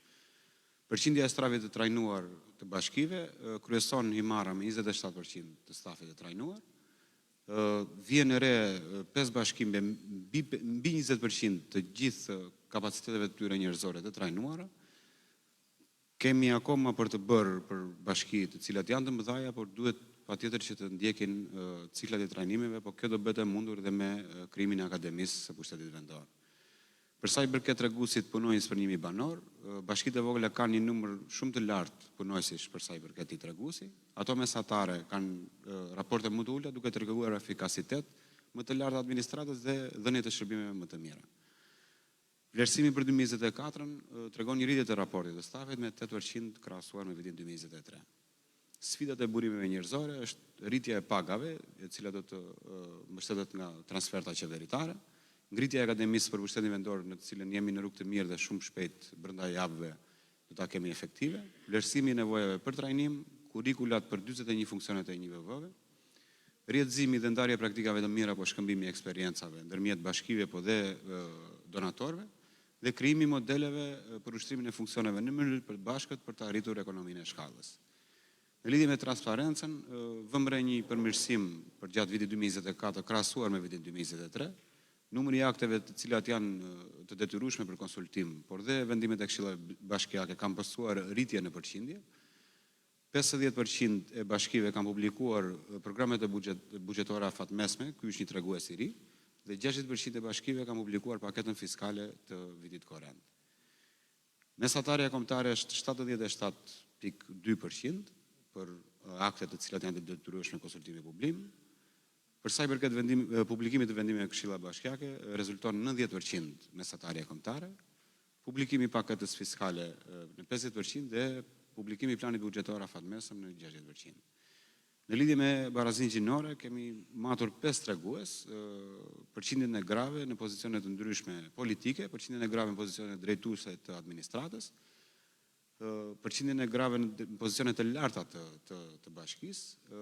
[SPEAKER 2] Përqindja e stafit të trajnuar të bashkive kryeson himara me 27% të stafit të trajnuar. Vjen re 5 bashki mbi 20% të gjithë kapaciteteve të tyre njerëzore të trajnuara. Kemi akoma për të bërë për bashki të cilat janë të mëdhaja, por duhet patjetër që të ndjekin ciklat e trajnimeve, por kjo do bëhet e mundur dhe me krijimin e akademisë së pushtetit vendor. Për sa i përket treguesit punonjës për 1000 banor, bashkitë e vogla kanë një numër shumë të lartë punojësish për sa i përket këtij treguesi. Ato mesatare kanë raporte më të ulta duke treguar efikasitet më të lartë administratës dhe dhënie të shërbimeve më të mira. Vlerësimi për 2024 tregon një rritje të raportit të stafit me 8% krahasuar me vitin 2023. Sfidat e burimeve njerëzore është rritja e pagave, e cila do të mbështetet nga transferta qeveritare, ngritja e akademisë për pushtetin vendor në të cilën jemi në rrugë të mirë dhe shumë shpejt brenda javëve do ta kemi efektive, vlerësimi i nevojave për trajnim, kurrikulat për 41 funksionet e INVV-ve, rrjedhëzimi dhe ndarja e praktikave të mira apo shkëmbimi i eksperiencave ndërmjet bashkive po dhe donatorëve, dhe krijimi modeleve për ushtrimin e funksioneve në mënyrë të bashkët për të arritur ekonominë e shkallës. Në lidhje me transparencën, vëmë re një përmirësim për gjatë vitit 2024 krahasuar me vitin 2023, numri i akteve të cilat janë të detyrueshme për konsultim, por dhe vendimet e këshillave bashkiake kanë pasur rritje në përqindje. 50% e bashkive kanë publikuar programet e buxhetore afatmesme, ky është një tregues i ri, dhe 60% e bashkive kanë publikuar paketën fiskale të vitit korrent. Mesatarja kombëtare është 77.2% për aktet të cilat janë të detyrueshme konsultimi publik. Për sa i përket publikimit të vendimeve këshilla bashkiake, rezulton në 90% mesatarja kombëtare, publikimi i paketës fiskale në 50% dhe publikimi i planit buxhetor afatmesëm në 60%. Në lidhje me barazinë gjinore, kemi matur 5 tregues, përqindjen e grave në pozicione të ndryshme politike, përqindjen e grave në pozicione drejtuese të administratës, përqindjen e grave në pozicione të larta të bashkisë,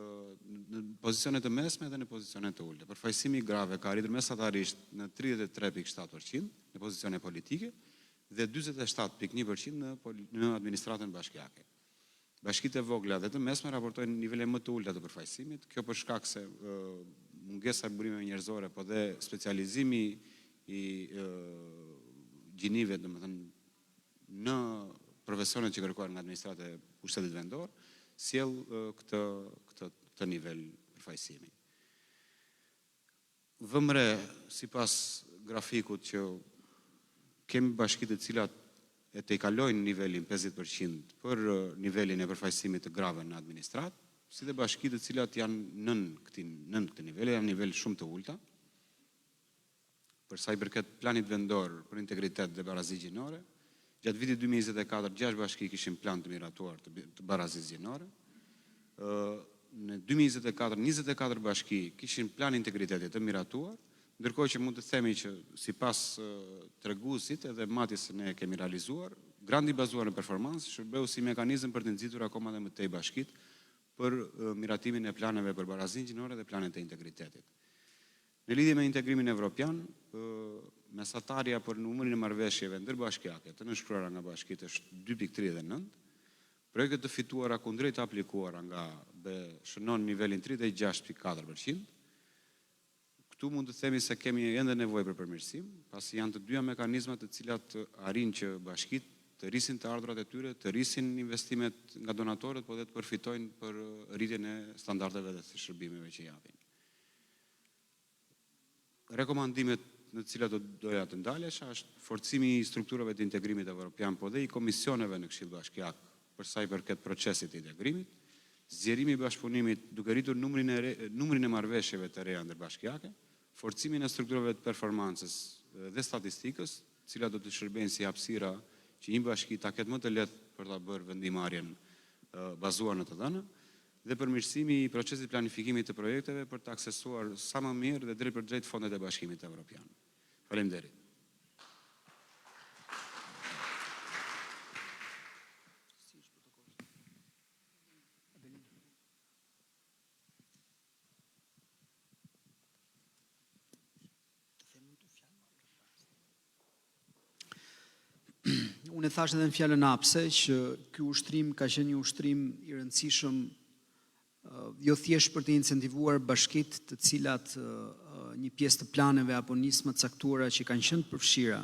[SPEAKER 2] në pozicione të mesme dhe në pozicione të ulta. Përfaqësimi i grave ka arritur mesatarisht në 33.7% në pozicione politike dhe 47.1% në administratën bashkiake. Bashkitë e vogla dhe të mesme raportojnë nivele më të ulta të përfaqësimit, kjo për shkak se mungesa e burimeve njerëzore, po dhe specializimi i gjinive, domethënë në profesionet që kërkohen nga administrata e pushtetit vendor, sjell këtë nivel përfaqësimi. Vëmë re sipas grafikut që kemi bashkitë të cilat e të i kalojnë nivelin 50% për nivelin e përfaqësimit të grave në administrat, si dhe bashkitë të cilat janë nën këtë nivel, janë nivel shumë të ulta. Për sa i përket planit vendor për integritet dhe barazi gjinore, gjatë vitit 2024, 6 bashki kishin plan të miratuar të barazisë gjinore. Në 2024, 24 bashki kishin plan integritetit të miratuar, ndërkohë që mund të themi që sipas treguesit edhe matjes ne kemi realizuar, granti bazuar në performancë shërbeu si mekanizëm për të nxitur akoma dhe më tej bashkitë për miratimin e planeve për barazinë gjinore dhe planet e integritetit. Në lidhje me integrimin evropian, mesatarja për numrin e marrëveshjeve ndërbashkiake të nënshkruara nga bashkitë është 2.39. Projektet të fituara kundrejt aplikuara nga shënon nivelin 36.4%. Këtu mund të themi se kemi ende nevojë për përmirësim, pasi janë të dyja mekanizmat të cilat arrin që bashkitë të rrisin të ardhurat e tyre, të rrisin investimet nga donatorët, po dhe të përfitojnë për rritjen e standardeve dhe të shërbimeve që japin. Rekomandimet në të cilat do doja të ndalesha është forcimi i strukturave të integrimit evropian, po dhe i komisioneve në Këshill Bashkiak për sa i përket procesit të integrimit, zgjerimi i bashkëpunimit duke rritur numrin e marrëveshjeve të reja ndërbashkiake, forcimin e strukturave të performancës dhe statistikës, të cilat do të shërbejnë si hapësira që një bashki ta ketë më të lehtë për ta bërë vendimarrjen bazuar në të dhëna, dhe përmirësimi i procesit planifikimit të projekteve për të aksesuar sa më mirë dhe drejt për drejt fondet e Bashkimit Evropian. Faleminderit.
[SPEAKER 4] Unë e thash edhe në fjalën hapse që ky ushtrim ka qenë një ushtrim i rëndësishëm jo thjesht për të incentivuar bashkitë të cilat një pjesë të planeve apo nisma të caktuara që kanë qenë të përfshira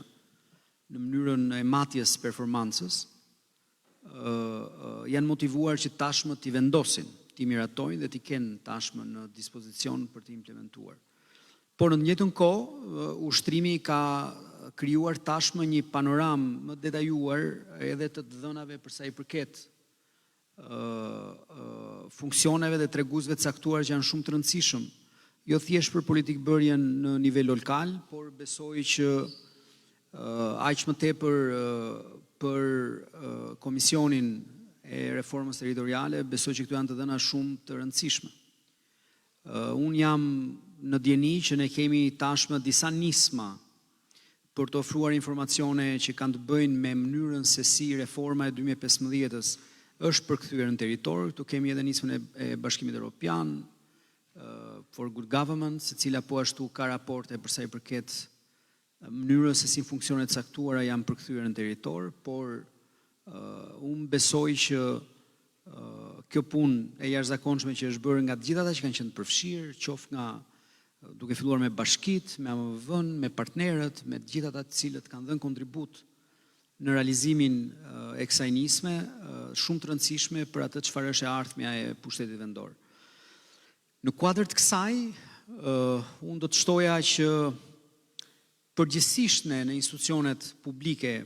[SPEAKER 4] në mënyrën e matjes performancës, janë motivuar që tashmë t'i vendosin, t'i miratojnë dhe t'i kenë tashmë në dispozicion për t'i implementuar. Por në të njëjtën kohë, ushtrimi ka krijuar tashmë një panoramë më detajuar edhe të dhënave për sa i përket funksioneve dhe treguesve të caktuar që janë shumë të rëndësishëm, jo thjesht për politikbërjen në nivel lokal, por besoj që aq më tepër për Komisionin e Reformës Territoriale, besoj që këtu janë të dhëna shumë të rëndësishme. Unë jam në dieni që ne kemi tashmë disa nisma për të ofruar informacione që kanë të bëjnë me mënyrën se si reforma e 2015-ës është përkthyer në territor. Këtu kemi edhe nismën e Bashkimit Evropian for Good Government, e cila po ashtu ka raporte për sa i përket mënyrës se si funksionet caktuara janë përkthyer në territor, por unë besoj që kjo punë e jashtëzakonshme që është bërë nga të gjithë ata që kanë qenë të përfshirë, qoftë nga duke filluar me bashkitë, me AMV-n, me partnerët, me të gjithë ata të cilët kanë dhënë kontribut në realizimin e kësaj nisme, shumë të rëndësishme për atë çfarë është e ardhmja e pushtetit vendor. Në kuadër të kësaj, unë do të shtoja që përgjithsisht në institucionet publike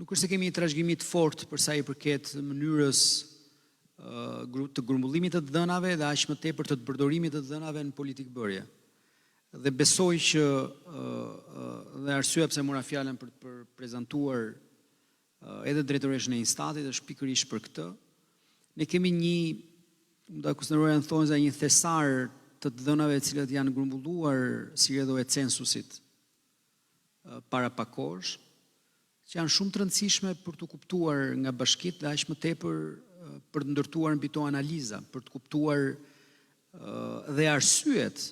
[SPEAKER 4] nuk është se kemi një trashëgimi të fortë për sa i përket mënyrës të grumbullimit të dhënave dhe aq më tepër të përdorimit të dhënave në politikbërje. Dhe besoj që dhe arsyeja pse mora fjalën për të prezantuar edhe drejtoreshën e instatit është pikërisht për këtë. Ne kemi një, do konsiderojmë thonë një thesar të dhënave të cilat janë grumbulluar si rrjedhë e censusit para pak kohësh, që janë shumë të rëndësishme për të kuptuar nga bashkitë dhe aq më tepër për të ndërtuar mbi to analiza, për të kuptuar dhe arsyet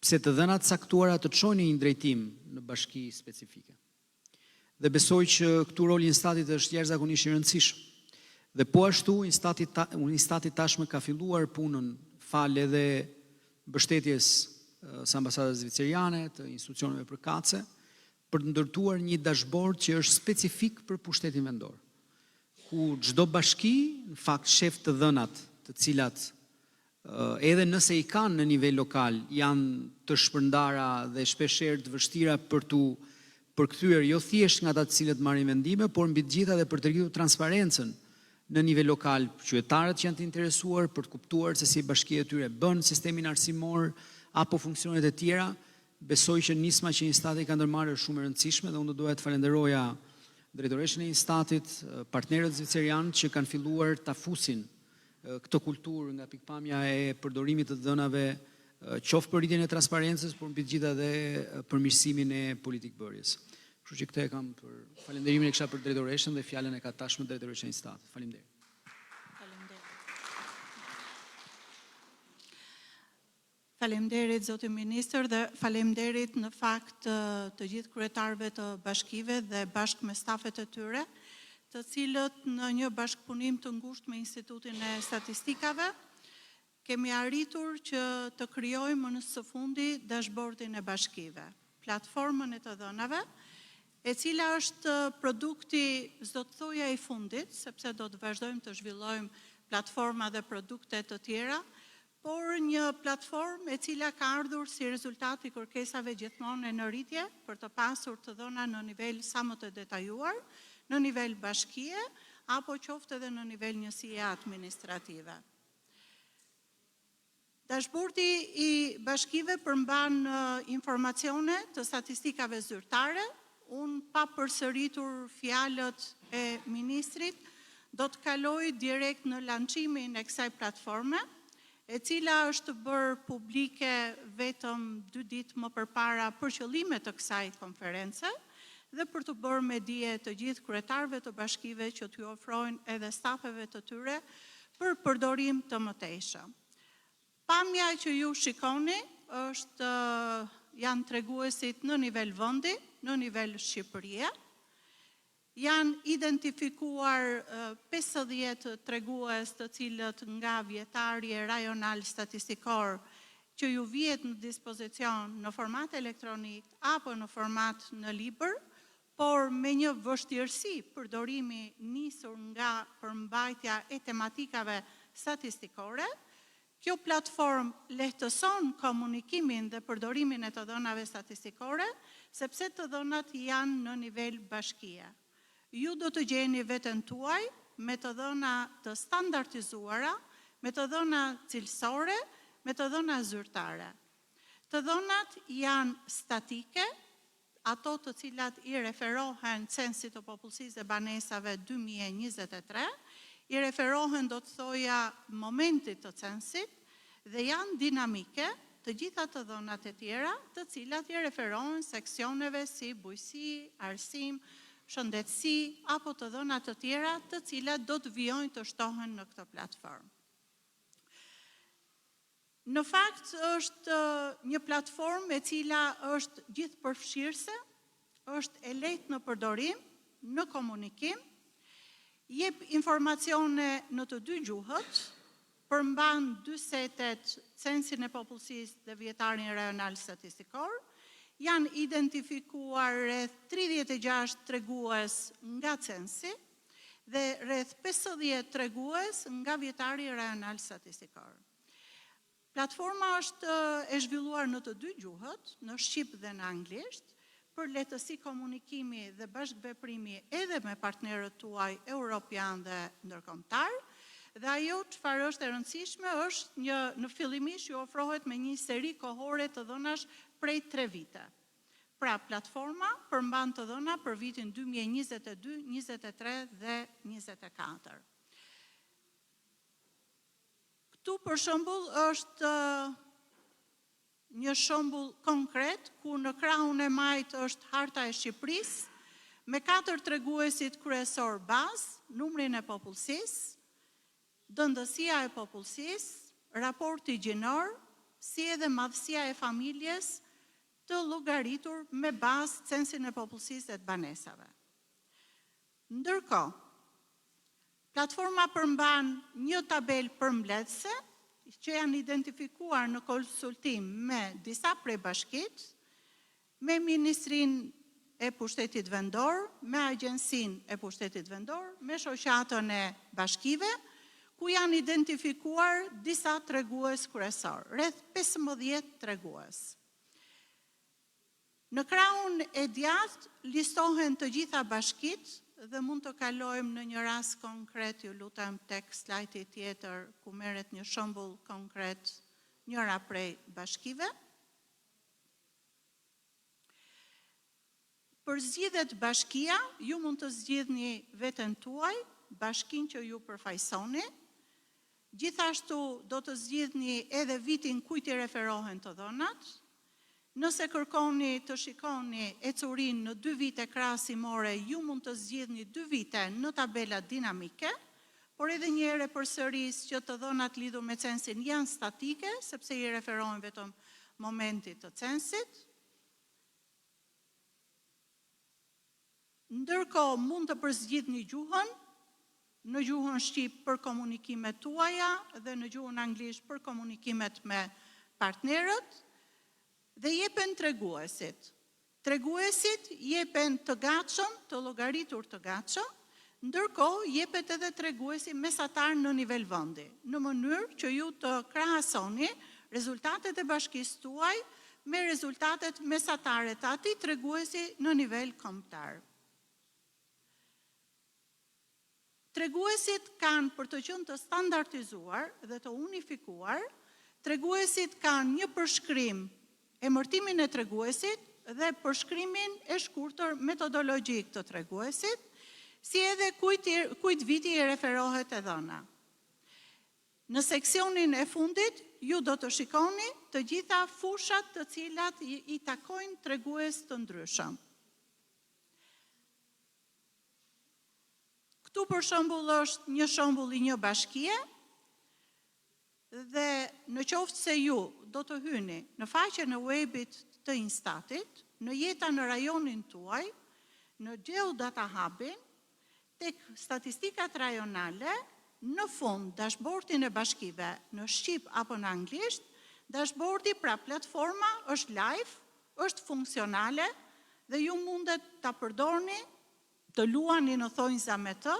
[SPEAKER 4] pse të dhënat caktuara të çojnë një drejtim në bashki specifike. Dhe besoj që këtu roli i instatit është jashtëzakonisht i rëndësishëm. Dhe po ashtu instati tashmë ka filluar punën fal edhe mbështetjes së ambasadës zvicerjane, të institucioneve përkatëse, për të ndërtuar një dashboard që është specifik për pushtetin vendor, ku çdo bashki në fakt shef të dhënat, të cilat edhe nëse i kanë në nivel lokal, janë të shpërndara dhe shpeshherë të vështira për tu përkthyer jo thjesht nga ata të cilët marrin vendime, por mbi të gjitha dhe për të rritur transparencën në nivel lokal, qytetarët që janë të interesuar për të kuptuar se si bashkia e tyre bën sistemin arsimor apo funksionet e tjera. Besoj që nisma që instati ka ndërmarrë është shumë e rëndësishme dhe unë doja të falenderoja drejtoreshën e instatit, partnerët zvicerianë që kanë filluar ta fusin këtë kulturë nga pikpamja e përdorimit të dhënave, qoftë për rritjen e transparencës, por mbi të gjitha dhe përmirësimin e politikbërjes. Kështu që këtë e kam për falenderimin e kisha për drejtoreshën dhe fjalën e ka tashmë drejtoreshja e instatit. Faleminderit.
[SPEAKER 5] Faleminderit zoti ministër dhe faleminderit në fakt të gjithë kryetarëve të bashkive dhe bashkë me stafet e tyre, të cilët në një bashkëpunim të ngushtë me Institutin e Statistikave kemi arritur që të krijojmë në së fundi dashboardin e bashkive, platformën e të dhënave, e cila është produkti, s'do të thoja i fundit, sepse do të vazhdojmë të zhvillojmë platforma dhe produkte të tjera, por një platformë e cila ka ardhur si rezultat i kërkesave gjithmonë në rritje për të pasur të dhëna në nivel sa më të detajuar, në nivel bashkie, apo qoftë edhe në nivel njësie administrative. Dashboardi i bashkive përmban informacione të statistikave zyrtare. Unë pa përsëritur fjalët e ministrit, do të kaloj direkt në lançimin e kësaj platforme, e cila është bërë publike vetëm 2 ditë më përpara për qëllime të kësaj konference dhe për të bërë me dije të gjithë kryetarëve të bashkive që t'ju ofrojnë edhe stafeve të tyre për përdorim të mëtejshëm. Pamja që ju shikoni janë treguesit në nivel vendi, në nivel Shqipërie. Janë identifikuar 50 tregues të cilët nga vjetarje rajonal statistikor që ju vjet në dispozicion në format elektronik apo në format në libër, por me një vështirësi përdorimi nisur nga përmbajtja e tematikave statistikore. Kjo platformë lehtëson komunikimin dhe përdorimin e të dhënave statistikore, sepse të dhënat janë në nivel bashkie. Ju do të gjeni veten tuaj me të dhëna të standardizuara, me të dhëna cilësore, me të dhëna zyrtare. Të dhënat janë statike, ato të cilat i referohen censit të popullsisë dhe banesave 2023, i referohen do të thoja momentit të censit dhe janë dinamike, të gjitha të dhënat e tjera, të cilat i referohen seksioneve si bujqësi, arsim, shëndetësi, apo të dhëna të tjera të cilat do të vijojnë të shtohen në këtë platformë. Në fakt është një platformë e cila është gjithë përfshirëse, është e lehtë në përdorim, në komunikim, jep informacione në të 2 gjuhët, përmban 2 setet, censin e popullsisë dhe vjetarin rajonal statistikor, janë identifikuar rreth 36 tregues nga censi dhe rreth 50 tregues nga vjetari rajonal statistikor. Platforma është e zhvilluar në të 2 gjuhët, në shqip dhe në anglisht, për lehtësi komunikimi dhe bashkëveprimi edhe me partnerët tuaj europian dhe ndërkombëtar. Dhe ajo çfarë është e rëndësishme është në fillimisht ju ofrohet me një seri kohore të dhënash prej 3 vite. Pra, platforma përmban të dhëna për vitin 2022, 23 dhe 24. Këtu për shembull është një shembull konkret ku në krahun e majt është harta e Shqipërisë me 4 treguesit kryesor bazë, numrin e popullsisë, dëndësia e popullsisë, raporti gjinor, si edhe madhësia e familjes të llogaritur me bazë censin e popullsisë dhe të banesave. Ndërkohë, platforma përmban një tabel përmbledhëse që janë identifikuar në konsultim me disa prej bashkit, me Ministrinë e Pushtetit Vendor, me Agjencinë e Pushtetit Vendor, me shoqatën e bashkive, ku janë identifikuar disa tregues kryesor, rreth 15 tregues. Në krahun e djathtë listohen të gjitha bashkit dhe mund të kalojmë në një rast konkret, ju lutem tek slajdi tjetër ku merret një shembull konkret njëra prej bashkive. Për zgjidhet bashkia, ju mund të zgjidhni veten tuaj, bashkinë që ju përfaqësoni. Gjithashtu do të zgjidhni edhe vitin kujt i referohen të dhënat. Nëse kërkoni të shikoni ecurinë në 2 vite krahasimore, ju mund të zgjidhni 2 vite në tabelat dinamike, por edhe një herë përsëris që të dhënat lidhur me censin janë statike, sepse i referohen vetëm momentit të censit. Ndërkohë mund të përzgjidhni gjuhën, në gjuhën shqip për komunikimet tuaja dhe në gjuhën anglisht për komunikimet me partnerët, dhe jepen treguesit. Treguesit jepen të gatshëm, të llogaritur të gatshëm, ndërkohë jepet edhe treguesi mesatar në nivel vendi, në mënyrë që ju të krahasoni rezultatet e bashkisë tuaj me rezultatet mesatare të atij treguesi në nivel kombëtar. Treguesit kanë për të qenë të standardizuar dhe të unifikuar, treguesit kanë një përshkrim, emërtimin e treguesit dhe përshkrimin e shkurtër metodologjik të treguesit, si edhe kujt viti i referohet e dhëna. Në seksionin e fundit, ju do të shikoni të gjitha fushat të cilat i takojnë tregues të ndryshëm. Këtu për shembull është një shembull i një bashkie, dhe në qoftë se ju do të hyni në faqen e webit të Instatit, në jeta në rajonin tuaj, në Geodata Hubin, tek statistikat rajonale, në fund dashboardin e bashkive në shqip apo në anglisht, dashboardi pra platforma është live, është funksionale dhe ju mundet ta përdorni, të luani në thonjza me të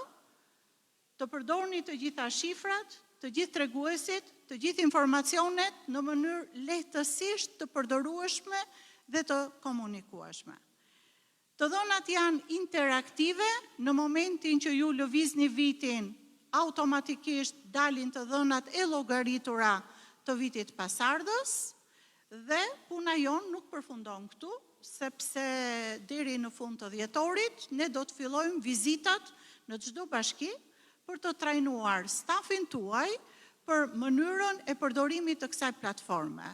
[SPEAKER 5] përdorni të gjitha shifrat, të gjithë treguesit, të gjithë informacionet në mënyrë lehtësisht të përdorueshme dhe të komunikueshme. Të dhënat janë interaktive, në momentin që ju lëvizni vitin, automatikisht dalin të dhënat e llogaritura të vitit pasardhës, dhe puna jonë nuk përfundon këtu, sepse deri në fund të dhjetorit, ne do të fillojmë vizitat në çdo bashki për të trajnuar stafin tuaj për mënyrën e përdorimit të kësaj platforme.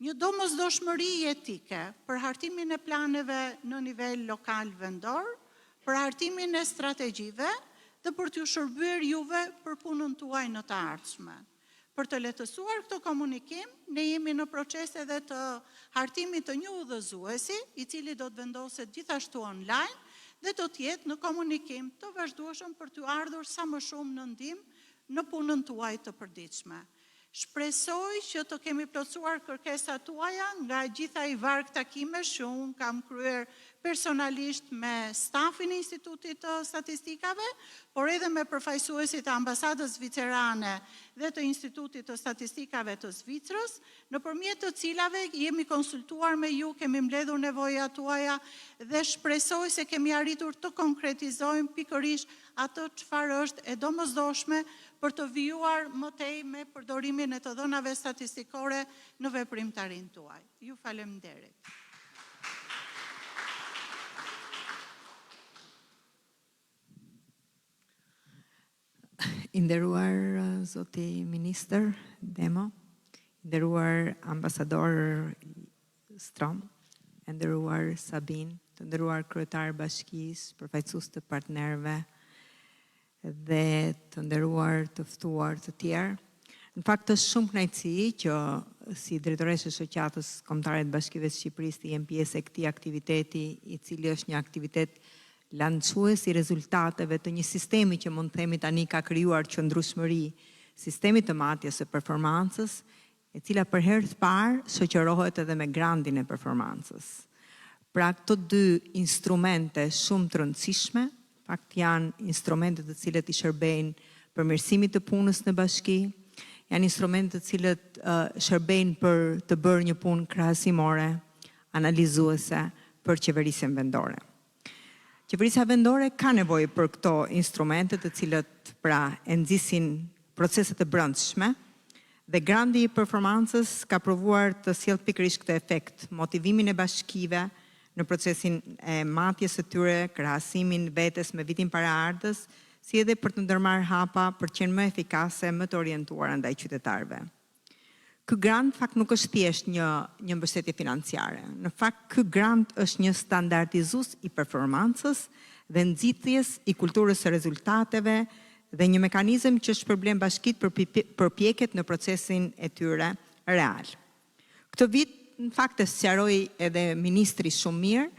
[SPEAKER 5] Një domosdoshmëri etike për hartimin e planeve në nivel lokal vendor, për hartimin e strategjive dhe për t'ju shërbyer juve për punën tuaj në të ardhshme. Për të lehtësuar këtë komunikim, ne jemi në proces edhe të hartimit të një udhëzuesi, i cili do të vendoset gjithashtu online dhe do të jetë në komunikim të vazhdueshëm për t'ju ardhur sa më shumë në ndihmë në punën tuaj të përditshme. Shpresoj që të kemi plotësuar kërkesat tuaja nga gjitha i varg takimesh që unë kam kryer personalisht me stafin e Institutit të Statistikave, por edhe me përfaqësuesit e ambasadës zvicerane dhe të Institutit të Statistikave të Zvicrës, nëpërmjet të cilave jemi konsultuar me ju, kemi mbledhur nevojat tuaja dhe shpresoj se kemi arritur të konkretizojmë pikërisht atë çfarë është e domosdoshme për të vijuar më tej me përdorimin e të dhënave statistikore në veprimtarinë tuaj. Ju faleminderit.
[SPEAKER 6] I nderuar zoti ministër Demo, i nderuar ambasador Strom, i nderuar Sabin, të nderuar kryetar bashkisë, përfaqësues të partnerëve dhe të nderuar të ftuar të tjerë. Në fakt është shumë kënaqësi që si drejtoresë e shoqatës kombëtare të Bashkive të Shqipërisë të jem pjesë e këtij aktiviteti, i cili është një aktivitet lançues i rezultateve të një sistemi që mund të themi tani ka krijuar qëndrueshmëri, sistemi të matjes së performancës, e cila për herë të parë shoqërohet edhe me grandin e performancës. Pra këto dy instrumente shumë të rëndësishme, fakt janë instrumente të cilët i shërbejnë përmirësimit të punës në bashki, janë instrumente të cilët shërbejnë për të bërë një punë krahasimore, analizuese për qeverisjen vendore. Qeverisja vendore ka nevojë për këto instrumente të cilët pra e nxisin proceset e brendshme dhe grandi i performancës ka provuar të sjellë pikërisht këtë efekt, motivimin e bashkive në procesin e matjes së tyre, krahasimin vetes me vitin paraardhës, si edhe për të ndërmarrë hapa për të qenë më efikase, më të orientuar ndaj qytetarëve. Ky grant fakt nuk është thjesht një mbështetje financiare. Në fakt ky grant është një standardizues i performancës dhe nxitjes i kulturës së rezultateve dhe një mekanizëm që shpërblen bashkitë përpjeket në procesin e tyre real. Këtë vit, në fakt, e sqaroi edhe ministri shumë mirë,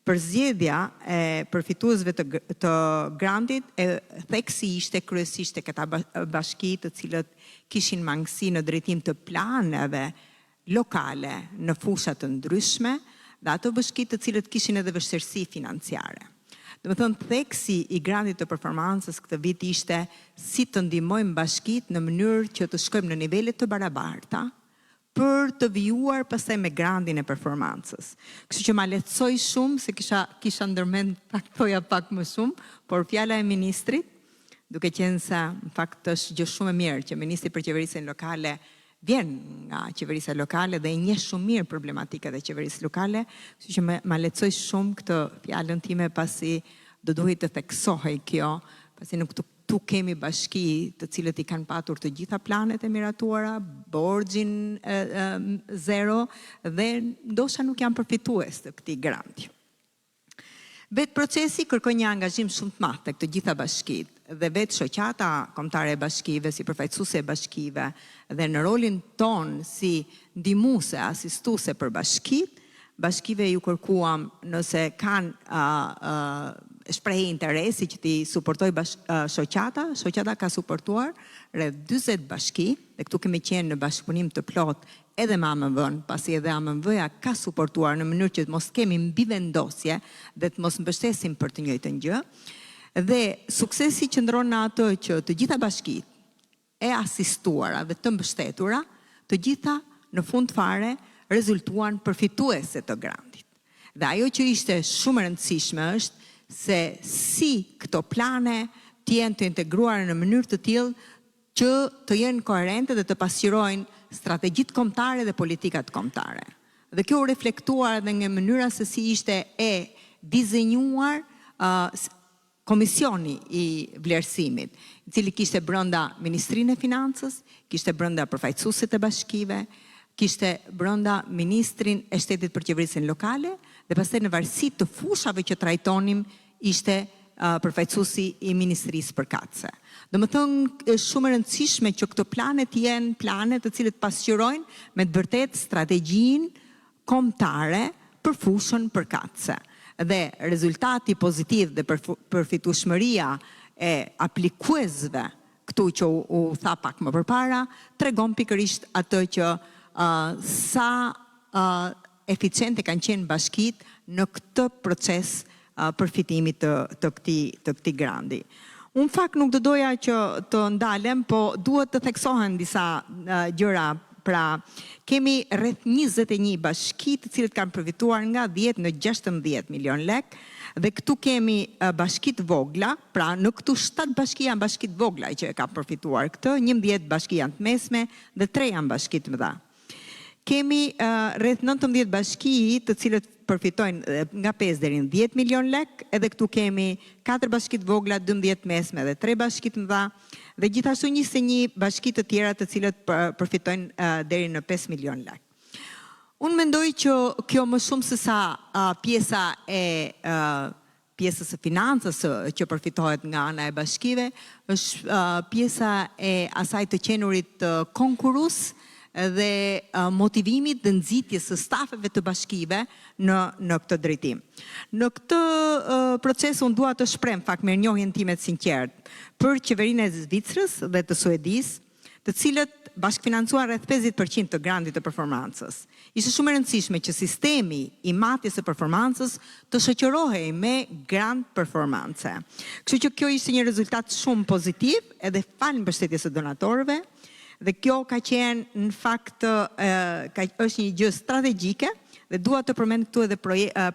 [SPEAKER 6] për zgjedhja e përfituesve të grantit, theksi ishte kryesisht e këta bashki të cilët kishin mangësi në drejtim të planeve lokale në fusha të ndryshme, dhe ato bashki të cilët kishin edhe vështirësi financiare. Do të thënë, theksi i grantit të performancës këtë vit ishte si të ndihmojmë bashkitë në mënyrë që të shkojmë në nivele të barabarta, për të vijuar pastaj me grantin e performancës. Kështu që ma lehtësoi shumë, se kisha ndërmend pak thoja pak më shumë, por fjala e ministrit, duke qenë se në fakt është gjë shumë e mirë që ministri për qeverisjen lokale vjen nga qeverisja lokale dhe e njeh shumë mirë problematikat e qeverisë lokale, kështu që ma lehtësoi shumë këtë fjalën time, pasi do duhej të theksohej kjo, pasi nuk tu kemi bashki të cilët i kanë patur të gjitha planet e miratuara, borxhin zero, dhe ndoshta nuk janë përfitues të këtij granti. Vetë procesi kërkon një angazhim shumë të madh tek të gjitha bashkitë dhe vetë shoqata kombëtare e bashkive, si përfaqësuese e bashkive, dhe në rolin ton si ndihmuese, asistuese për bashkive ju kërkuam nëse kanë shprehje interesi që ti suportoj shoqata ka suportuar rreth 40 bashki, dhe këtu kemi qenë në bashkëpunim të plot edhe me AMV-n, pasi edhe AMV-ja ka suportuar në mënyrë që të mos kemi mbivendosje dhe të mos mbështesim për të njëjtën gjë. Dhe suksesi qëndron në atë që të gjitha bashkitë e asistuara dhe të mbështetura, të gjitha në fund fare rezultuan përfituese të grantit. Dhe ajo që ishte shumë e rëndësishme është se si këto plane të jenë të integruar në mënyrë të tillë që të jenë koherente dhe të pasqyrojnë strategjitë kombëtare dhe politikat kombëtare. Dhe kjo u reflektuar edhe nga mënyra se si ishte e dizenjuar komisioni i vlerësimit, i cili kishte brenda Ministrinë e Financës, kishte brenda përfaqësuesit e bashkive, kishte brenda Ministrin e Shtetit për Qeverisjen Lokale, dhe pastaj në varësi të fushave që trajtonim ishte përfaqësuesi i Ministrisë përkatëse. Domethënë, është shumë e rëndësishme që këto planet jenë plane të cilët pasqyrojnë me të vërtetë strategjinë kombëtare për fushën përkatëse. Dhe rezultati pozitiv dhe përfitueshmëria e aplikuesve, këtu që u tha pak më përpara, tregon pikërisht atë që sa eficiente kanë qenë bashkitë në këtë proces përfitimit të këtij grandi. Unë fakt nuk do doja që të ndalem, po duhet të theksohen disa gjëra. Pra, kemi rreth 21 bashki të cilët kanë përfituar nga 10 në 16 milion lek, dhe këtu kemi bashkit vogla, pra në këtu 7 bashki janë bashkit vogla që e ka përfituar këtë, 11 bashki janë të mesme dhe 3 janë bashkit mëdha. Kemi rreth 19 bashki të cilët përfitojnë nga 5 deri në 10 milion lek, edhe këtu kemi 4 bashkit vogla, 12 mesme dhe 3 bashkit mëdha, dhe gjithashtu 21 bashki të tjera të cilët përfitojnë deri në 5 milion lek. Unë mendoj që kjo më shumë se sa pjesa e pjesës së financës që përfitohet nga ana e bashkive, është pjesa e asaj të qenurit konkurus dhe motivimit dhe nxitjes së stafeve të bashkive në këtë drejtim. Në këtë proces unë dua të shpreh fakt mirënjohjen time të sinqert për qeverinë e Zvicrës dhe të Suedisë, të cilët bashkëfinancuan rreth 50% të grandit të performancës. Ishte shumë e rëndësishme që sistemi i matjes së performancës të shoqërohej me grant performance. Kështu që kjo ishte një rezultat shumë pozitiv, edhe fal mbështetjes së donatorëve, dhe kjo ka qenë në fakt është një gjë strategjike, dhe dua të përmend këtu edhe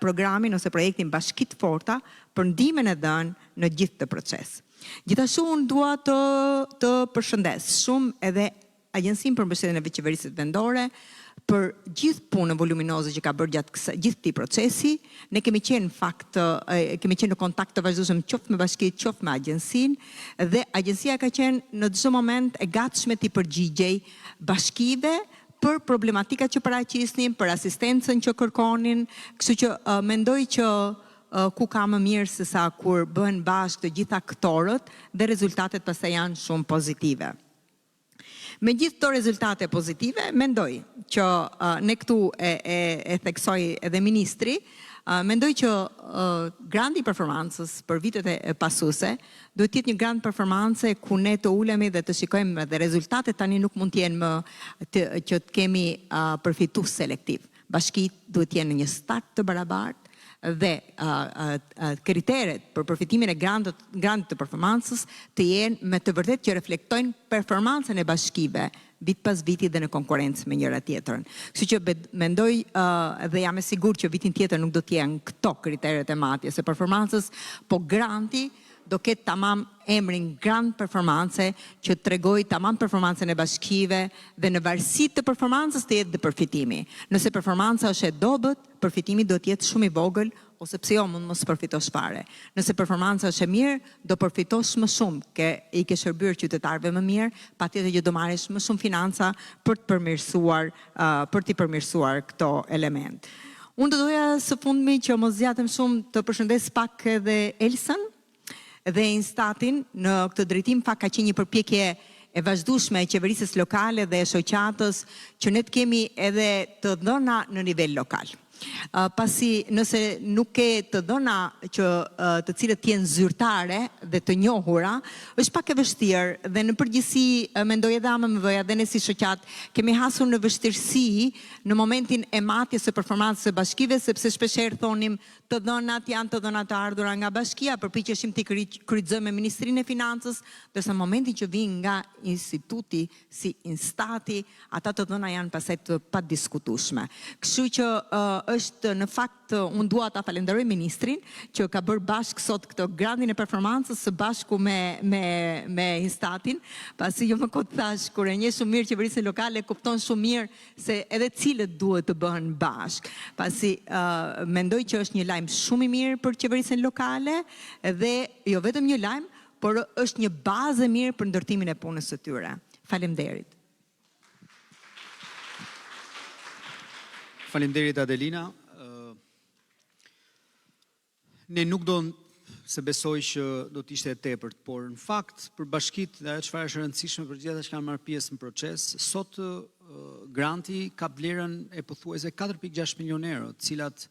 [SPEAKER 6] programin ose projektin Bashkitë Forta për ndihmën e dhënë në gjithë këtë proces. Gjithashtu unë dua të përshëndes shumë edhe Agjencinë për Mbështetjen e Qeverisë Vendore për gjithë punën voluminoze që ka bërë gjatë gjithë këtij procesi. Ne kemi qenë në kontakt të vazhdueshëm qoftë me bashkitë, qoftë me agjencinë, dhe agjencia ka qenë në çdo moment e gatshme të përgjigjej bashkive për problematikat që paraqisnin, për asistencën që kërkonin, kështu që mendoj që ku ka më mirë se sa kur bëhen bashkë të gjitha aktorët dhe rezultatet pastaj janë shumë pozitive. Me gjithë këto rezultate pozitive, mendoj që ne këtu e theksoi edhe ministri, mendoj që grandi performancës për vitet e pasuese duhet të jetë një grand performance ku ne të ulemi dhe të shikojmë dhe rezultatet tani nuk mund të jenë më që të kemi përfitues selektiv. Bashkitë duhet të jenë në një start të barabartë dhe kriteret për përfitimin e grandit të performancës të jenë me të vërtet që reflektojnë performancën e bashkive vit pas viti dhe në konkurencë me njëra tjetrën. Kështu që mendoj dhe jam e sigurt që vitin tjetër nuk do të jenë këto kriteret e matjes së performancës, po granti do ketë tamam emrin grand performance që të tregoj tamam performancën e bashkive dhe në varësi të performancës të jetë dhe përfitimi. Nëse performanca është e dobët, përfitimi do të jetë shumë i vogël ose pse jo mund mos përfitosh fare. Nëse performanca është e mirë, do përfitosh më shumë, i ke shërbyer qytetarëve më mirë, patjetër që do marrësh më shumë financa për t'i përmirësuar këto element. Unë do doja së fundmi që mos zgjatem shumë të përshëndes pak edhe Elsën dhe Instatin në këtë drejtim. Ka qenë një përpjekje e vazhdueshme e qeverisës lokale dhe e shoqatës që ne të kemi edhe të dhëna në nivel lokal. Pasi nëse nuk ke të dhëna që të cilët jenë zyrtare dhe të njohura, është pak e vështirë dhe në përgjithësi mendoj edhe AMMV-ja dhe ne si shoqat kemi hasur në vështirësi në momentin e matjes së performancës së bashkive, sepse shpeshherë thonim të dhënat janë të dhëna të ardhura nga bashkia, përpiqeshim t'i kryqëzojmë me Ministrinë e Financës, ndërsa në momentin që vijnë nga instituti si Instati, ata të dhëna janë pastaj të padiskutueshme. Kështu që është në fakt unë dua ta falenderoj ministrin që ka bërë bashkë sot këtë grandin e performancës së bashku me Instatin, pasi jo më kot thash kur e njeh shumë mirë qeverisën lokale kupton shumë mirë se edhe cilët duhet të bëhen bashkë. Pasi mendoj që është një lajm shumë i mirë për qeverisën lokale dhe jo vetëm një lajm, por është një bazë e mirë për ndërtimin e punës së tyre. Faleminderit.
[SPEAKER 4] Faleminderit Adelina. Ne nuk do se besoj që do të ishte e tepërt, por në fakt për bashkitë dhe ajo çfarë është e rëndësishme për gjithë ata që kanë marrë pjesë në proces, sot granti ka vlerën e pothuajse 4.6 milionë euro, të cilat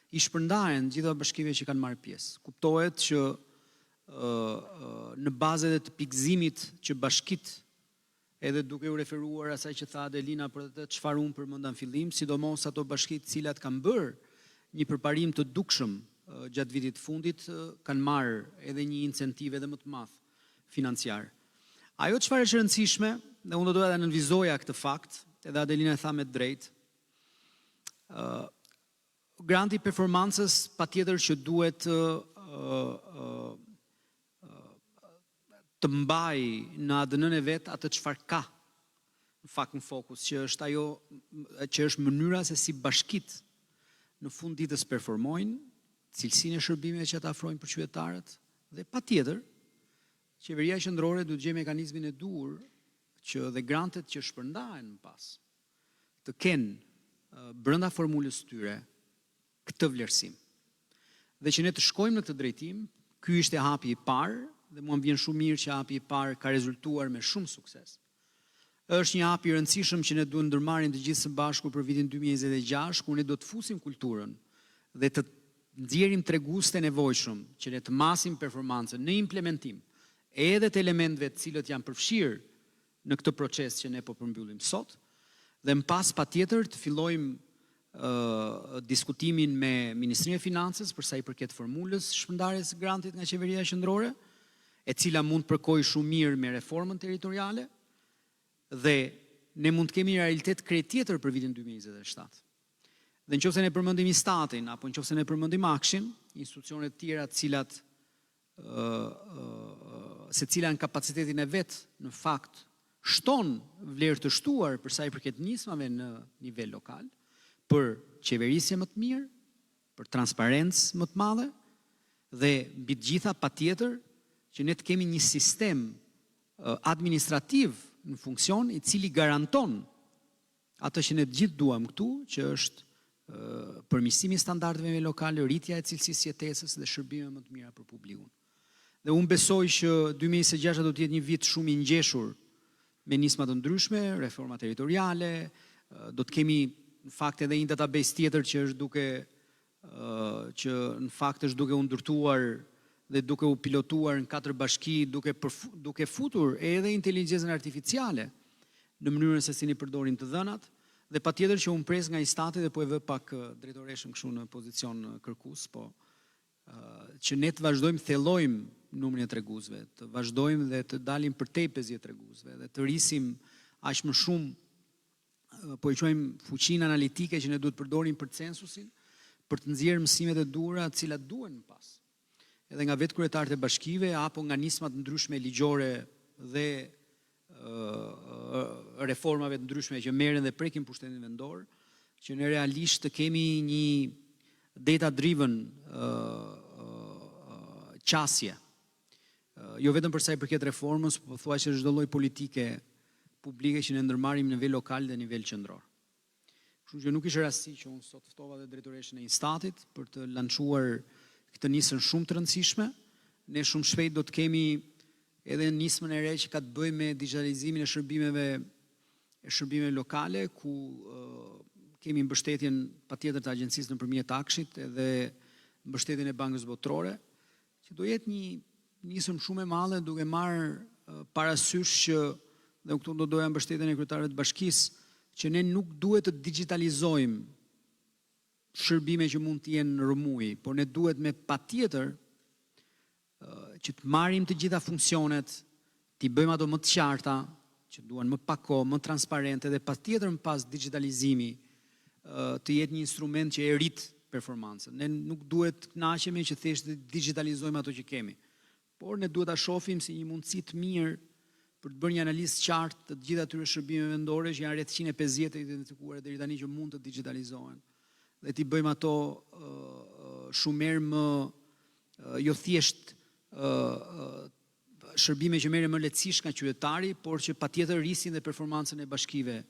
[SPEAKER 4] i shpërndahen gjitha bashkive që kanë marrë pjesë. Kuptohet që në bazë të pikëzimit që bashkitë, edhe duke u referuar asaj që tha Adelina për atë çfarë unë përmenda në fillim, sidomos ato bashkitë të cilat kanë bërë një përparim të dukshëm gjatë vitit fundit, kanë marrë edhe një incentiv edhe më të madh financiar. Ajo çfarë është e rëndësishme, dhe unë do doja ta nënvizoja këtë fakt, edhe Adelina e tha me drejt, granti performancës patjetër që duhet të mbaj në ADN-n e vet atë çfarë ka në fakt në fokus, që është ajo që është mënyra se si bashkitë në fund ditës performojnë, cilësinë e shërbimeve që ata afrojnë për qytetarët dhe patjetër qeveria qendrore duhet gjejë mekanizmin e duhur që dhe grantet që shpërndahen më pas të kenë brenda formulës së tyre këtë vlerësim. Dhe që ne të shkojmë në këtë drejtim, ky ishte hapi i parë dhe mua më vjen shumë mirë që hapi i parë ka rezultuar me shumë sukses. Është një hap i rëndësishëm që ne duhet ndërmarrim të gjithë së bashku për vitin 2026, ku ne do të fusim kulturën dhe të nxjerrim treguestë nevojshëm që ne të masim performancën në implementim edhe të elementëve të cilët janë përfshirë në këtë proces që ne po përmbyllim sot, dhe më pas patjetër të fillojmë diskutimin me Ministrinë e Financës për sa i përket formulës shpërndarjes së grantit nga qeveria qendrore, e cila mund të përkojë shumë mirë me reformën territoriale, dhe ne mund të kemi një realitet krejt tjetër për vitin 2027. Dhe nëse ne përmendim Instatin apo nëse ne përmendim Akshin, institucionet të tjera të cilat secila në kapacitetin e vet në fakt shton vlerë të shtuar për sa i përket nismave në nivel lokal, për qeverisje më të mirë, për transparencë më të madhe dhe mbi të gjitha patjetër që ne të kemi një sistem administrativ në funksion i cili garanton atë që ne të gjithë duam këtu, që është përmirësimi i standardeve lokale, rritja e cilësisë jetesës dhe shërbime më të mira për publikun. Dhe unë besoj që 2026 do të jetë një vit shumë i ngjeshur me nisma të ndryshme, reforma territoriale, do të kemi në fakt edhe një database tjetër që është duke u ndërtuar dhe duke u pilotuar në 4 bashki, duke futur edhe inteligjencën artificiale në mënyrën se si ne përdorim të dhënat, dhe patjetër që unë pres nga i stati dhe po e vë pak drejtoreshën kështu në pozicion kërkues, po që ne të vazhdojmë thellojmë numrin e treguesve, të vazhdojmë dhe të dalim përtej 50 treguesve dhe të rrisim aq më shumë, po e quajmë fuqinë analitike që ne duhet përdorim për censusin, për të nxjerrë mësimet e duhura të cilat duhen pas. Edhe nga vetë kryetarët e bashkive apo nga nismat ndryshme ligjore dhe reformave të ndryshme që merren dhe prekin pushtetin vendor, që ne realisht të kemi një data driven qasje. Jo vetëm për sa i përket reformës, po thuajse çdo lloj politike publike që ne ndërmarrim në nivel lokal dhe nivel qendror. Kështu që nuk ishte rasti që unë sot ftova dhe drejtoreshën e Instatit për të lançuar këtë nismë shumë të rëndësishme. Ne shumë shpejt do të kemi edhe nismën e re që ka të bëjë me digitalizimin e shërbimeve lokale, ku kemi mbështetjen patjetër të agjencisë nëpërmjet Akshit edhe mbështetjen e Bankës Botërore, që do jetë një nismë shumë e madhe duke marrë parasysh që dhe këtu do doja mbështetjen e kryetarëve të bashkisë, që ne nuk duhet të digitalizojmë shërbime që mund të jenë rëmuj, por ne duhet me patjetër që të marrim të gjitha funksionet, t'i bëjmë ato më të qarta, që duan më pak kohë, më transparente dhe patjetër më pas digitalizimi të jetë një instrument që e rrit performancën. Ne nuk duhet të kënaqemi që thjesht të digitalizojmë ato që kemi, por ne duhet ta shohim si një mundësi të mirë për të bërë një analizë qartë të gjitha atyre shërbimeve vendore që janë rreth 150 të identifikuara deri tani që mund të digitalizohen. Dhe t'i bëjmë ato shumë më jo thjesht shërbime që merren më lehtësisht nga qytetari, por që patjetër rrisin dhe performancën e bashkive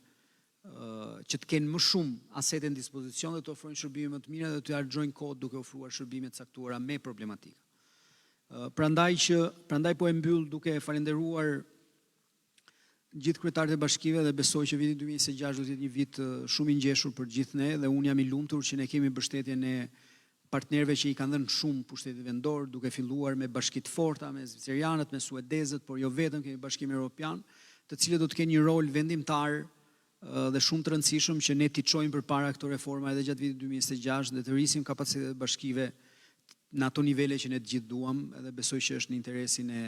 [SPEAKER 4] që të kenë më shumë asete në dispozicion dhe të ofrojnë shërbime më të mira dhe të harxojnë kohë duke ofruar shërbime të caktuara me problematika. Prandaj po e mbyll duke falenderuar gjithë kryetarët e bashkive dhe besoj që viti 2026 do të jetë një vit shumë i ngjeshur për gjithë ne dhe unë jam i lumtur që ne kemi mbështetjen e partnerëve që i kanë dhënë shumë pushtetit vendor, duke filluar me bashkitë forta, me zvicerianët, me suedezët, por jo vetëm, kemi Bashkimin Evropian, të cilët do të kenë një rol vendimtar dhe shumë të rëndësishëm që ne t'i çojmë përpara këto reforma edhe gjatë vitit 2026 dhe të rrisim kapacitetet e bashkive në ato nivele që ne të gjithë duam, edhe besoj që është në interesin e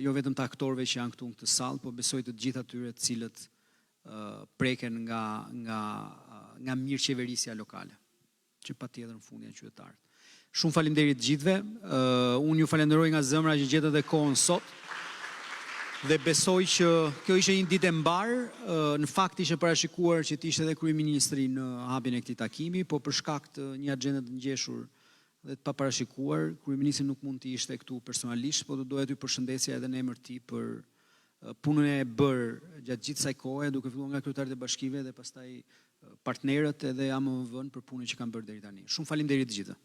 [SPEAKER 4] jo vetëm të aktorëve që janë këtu në këtë sallë, po besoj të gjithë atyre të cilët preken nga mirëqeverisja lokale, që patjetër në fund janë qytetarët. Shumë faleminderit të gjithëve. Unë ju falenderoj nga zemra që gjetët edhe kohën sot. Dhe besoj që kjo ishte një ditë e mbar, në fakt ishte parashikuar që të ishte edhe kryeministri në hapjen e këtij takimi, po për shkak të një agjende të ngjeshur dhe të paparashikuar, kryeministri nuk mund të ishte këtu personalisht, po do doja t'ju përshëndesja edhe në emër të tij për punën e bërë gjatë gjithë kësaj kohe, duke filluar nga kryetarët e bashkive dhe pastaj partnerët edhe AMV-n për punën që kanë bërë deri tani. Shumë faleminderit të gjithëve.